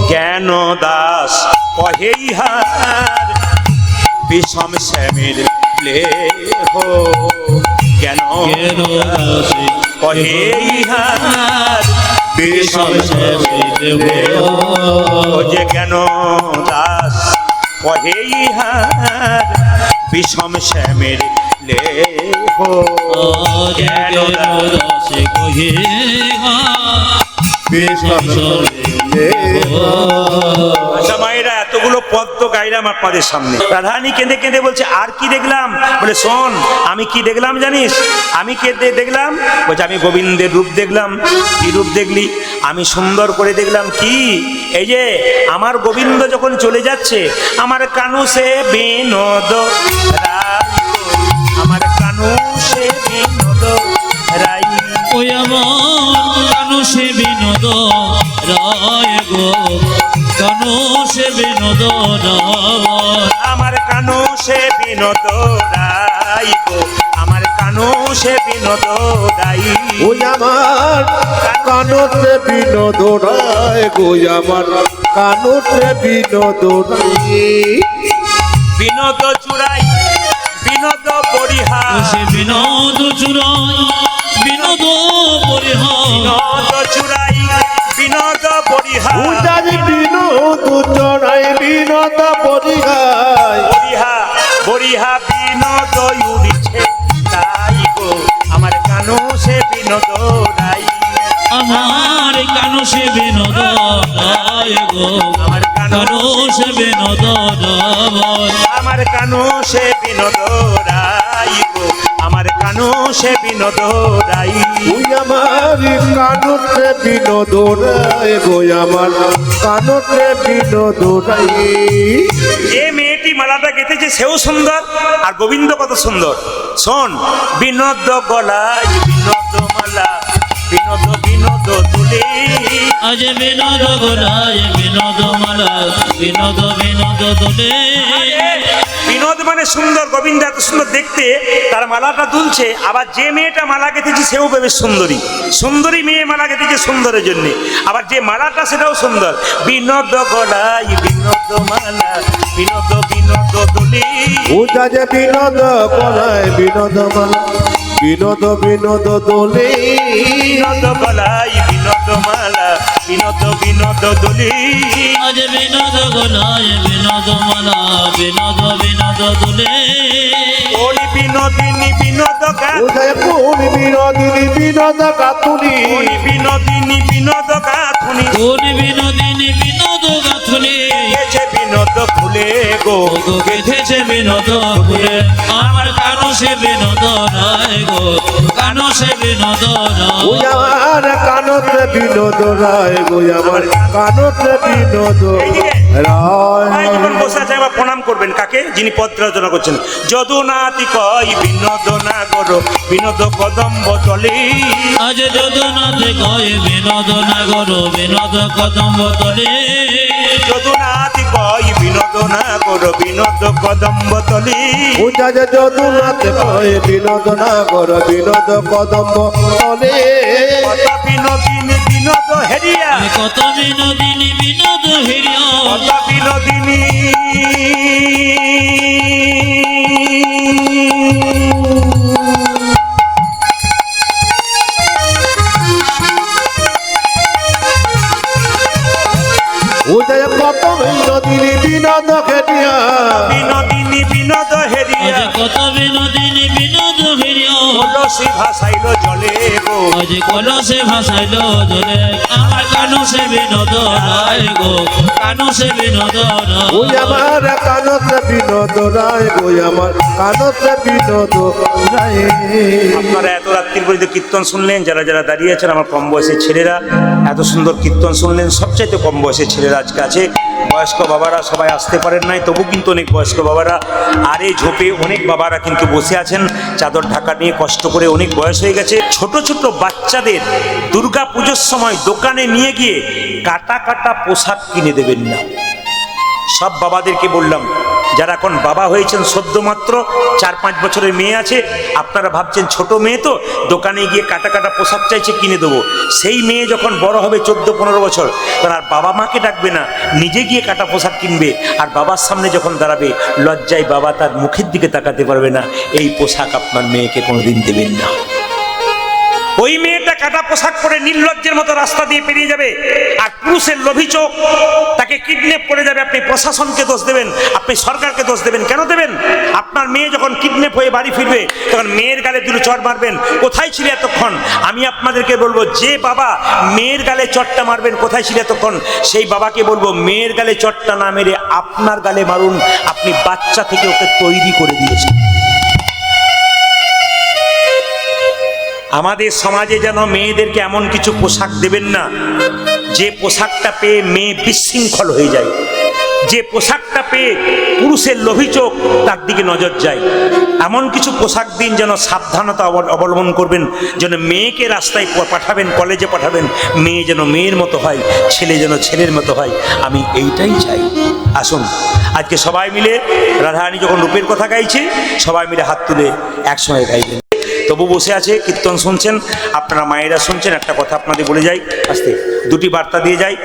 জ্ঞান দাস কহে ইহার বিষম শ্যামের লেহ। জ্ঞান কেন দাসে কহে ইহার বিষম শ্যামের লেহ। ও যে জ্ঞান দাস কহে ইহার বিষম শ্যামের লেহ। কেন দাসে কহে বিষম সবে আচ্ছা মায়েরা, এতগুলো পদ তো গাইলাম আপনাদের সামনে। রাধারানী কেঁদে কেঁদে বলছে আর কি দেখলাম? বলে শোন, আমি কি দেখলাম জানিস? আমি দেখলাম, বলছে আমি গোবিন্দের রূপ দেখলাম। কি রূপ দেখলি? আমি সুন্দর করে দেখলাম কি, এই যে আমার গোবিন্দ যখন চলে যাচ্ছে, আমার কানু সে বিনোদ রাই, আমার কানু সে বিনোদ রাই। ওই আমার কানু সে বিনোদ রায় গো, কানু সে বিনোদ রায়। আমার কানু সে বিনোদ রাই গো, আমার কানু সে বিনোদ রাই। ওই আমার কানতে বিনোদ রায় গো, আমার কানতে বিনোদ রায়। বিনোদ চুরাই, বিনোদ পরিহার, সে বিনোদ চুরাই, বিনোদ পরিহার। বিনোদ চুরাই, বিনোদ পরিহার, উজারি বিনোদ চড়াই বিনোদ পরিহায়। বরিহা বরিহা বিনোদ উড়িছে তাই গো, আমার কানু সে বিনোদ রাই। আমার কানু সে বিনোদ রায় গো, আমার কানু সে বিনোদ রায়। আমার কানু সে বিনোদ রাই গো, আমার কানু সে বিনোদ রাই। ওই আমার কানতে বিনোদ রায় গো, আমার কানতে বিনোদ রায়। যে মেয়েটি মালাটা গেঁথেছে সেও সুন্দর, আর গোবিন্দ কত সুন্দর। শোন, বিনোদ গলায় বিনোদ মালা, বিনোদ বিনোদ তুলে। আজ বিনোদ গোলায় বিনোদ মালা, বিনোদ বিনোদ দোলে। বিনোদ মানে সুন্দর, গোবিন্দ এত সুন্দর দেখতে, তার মালাটা দুলছে। আবার যে মেয়েটা মালা গেঁথেছে সেও বেশ সুন্দরী, সুন্দরী মেয়ে মালা গেঁথেছে সুন্দরের জন্য। আবার যে মালাটা সেটাও সুন্দর। বিনোদ গলায় বিনোদ মালা, বিনোদ বিনোদ তুলে। উজারে বিনোদ করায় বিনোদ মালা, বিনোদ বিনোদ দোলে। বিনোদ গলায় বিনোদ মালা, বিনোদ বিনোদ দোলে। আজ বিনোদ গোলায় বিনোদ মালা, বিনোদ বিনোদ দোলে। ওই বিনোদিনী বিনোদ গান, উজারে কোন বিনোদিনী বিনোদ কাতুনি। ওই বিনোদিনী বিনোদ গাথুনি। কোন বিনোদিনী বিনোদ গাথুনি, গেছে বিনোদ ফুলে গো, গো গেথেছে বিনোদ ফুলে। আমার কানু সে বিনোদ রায় গো, কানু সে বিনোদ ওই রায়। আমার কানতে বিনোদ রায় গো, আমার কানতে বিনোদ ভাই যখন রায়। বসে আছে আবার প্রণাম করবেন কাকে? যিনি পদ রচনা করছেন। যদুনাথি কই বিনোদ না করো, বিনোদ কদম্ব তলে। আজ যদুনাথে কয় বিনোদ নাগর, বিনোদ কদম্ব তলে। যদুনাথি কই বিনোদ না করো, বিনোদ কদম্ব তলে। উজারে যদুনাথ কয় বিনোদ না কর, বিনোদ কদম্ব তলে। কত বিনোদিনী বিনোদ হেরিয়া, কত বিনোদিনী বিনোদ হিরিয়া। কত বিনোদিনী উদয় কত বিনোদিনী বিনোদ খেটিয়া। বিনোদিনী বিনোদ হেরিয়া। আজ কত বিনোদিনী বিনোদ হিরিয়া। কলসি ভাসাইল জলে গো, আজ কলসে ভাসাইল জলে। আমার কানু সে বিনোদ রায় গো, কানু সে বিনোদ ওই রায়। আমার কানতে বিনোদ রায় গো, আমার কানতে বিনোদ রায়। আপনারা এত রাত্রির পর্যন্ত কীর্তন শুনলেন, যারা যারা দাঁড়িয়ে আছেন আমার কম বয়সের ছেলেরা এত সুন্দর কীর্তন শুনলেন। সবচাইতে কম বয়সের ছেলেরা আজকে আছে, বয়স্ক বাবারা সবাই আসতে পারেন নাই, তবু কিন্তু অনেক বয়স্ক বাবারা আর এই ঝোপে অনেক বাবারা কিন্তু বসে আছেন চাদর ঢাকা নিয়ে, কষ্ট করে, অনেক বয়স হয়ে গেছে। ছোট ছোট বাচ্চাদের দুর্গা পুজোর সময় দোকানে নিয়ে গিয়ে কাটা কাটা পোশাক কিনে দেবেন না। সব বাবাদেরকে বললাম, যারা এখন বাবা হয়েছেন সদ্যমাত্র 4-5 বছরের মেয়ে আছে, আপনারা ভাবছেন ছোট মেয়ে তো দোকানে গিয়ে কাটা কাটা পোশাক চাইছে কিনে দেবো। সেই মেয়ে যখন বড় হবে 14-15 বছর, তখন আর বাবা মাকে ডাকবে না, নিজে গিয়ে কাটা পোশাক কিনবে। আর বাবার সামনে যখন দাঁড়াবে লজ্জায় বাবা তার মুখের দিকে তাকাতে পারবে না। এই পোশাক আপনার মেয়েকে কোনোদিন দেবেন না। ওই মেয়েটা কাটা পোশাক পরে নির্লজ্জের মতো রাস্তা দিয়ে পেরিয়ে যাবে, আর পুরুষের লোভী চোখ তাকে কিডন্যাপ করে যাবে, আপনি প্রশাসনকে দোষ দেবেন, আপনি সরকারকে দোষ দেবেন। কেন দেবেন? আপনার মেয়ে যখন কিডন্যাপ হয়ে বাড়ি ফিরবে তখন মেয়ের গালে দুটো চড় মারবেন, কোথায় ছিলে এতক্ষণ? আমি আপনাদেরকে বলবো, যে বাবা মেয়ের গালে চটটা মারবেন, কোথায় ছিলে এতক্ষণ? সেই বাবাকে বলবো, মেয়ের গালে চটটা না মেরে আপনার গালে মারুন, আপনি বাচ্চা থেকে ওকে তৈরি করে দিয়েছেন। আমাদের সমাজে যেন মেয়েদেরকে এমন কিছু পোশাক দেবেন না যে পোশাকটা পেয়ে মেয়ে বিশৃঙ্খল হয়ে যায়, যে পোশাকটা পেয়ে পুরুষের লোভী চোখ তার দিকে নজর যায়। এমন কিছু পোশাক দিন যেন সাবধানতা অবলম্বন করবেন, যেন মেয়েকে রাস্তায় পাঠাবেন, কলেজে পাঠাবেন, মেয়ে যেন মেয়ের মতো হয়, ছেলে যেন ছেলের মতো হয়। আমি এইটাই চাই। আসুন আজকে সবাই মিলে, রাধারানী যখন রূপের কথা গাইছে, সবাই মিলে হাত তুলে একসঙ্গে গাইবেন। তবু বসে আছে, কীর্তন শুনছেন, আপনারা মায়েরা শুনছেন। একটা কথা আপনাদের বলে যাই, আস্তে দুটি বার্তা দিয়ে যাই।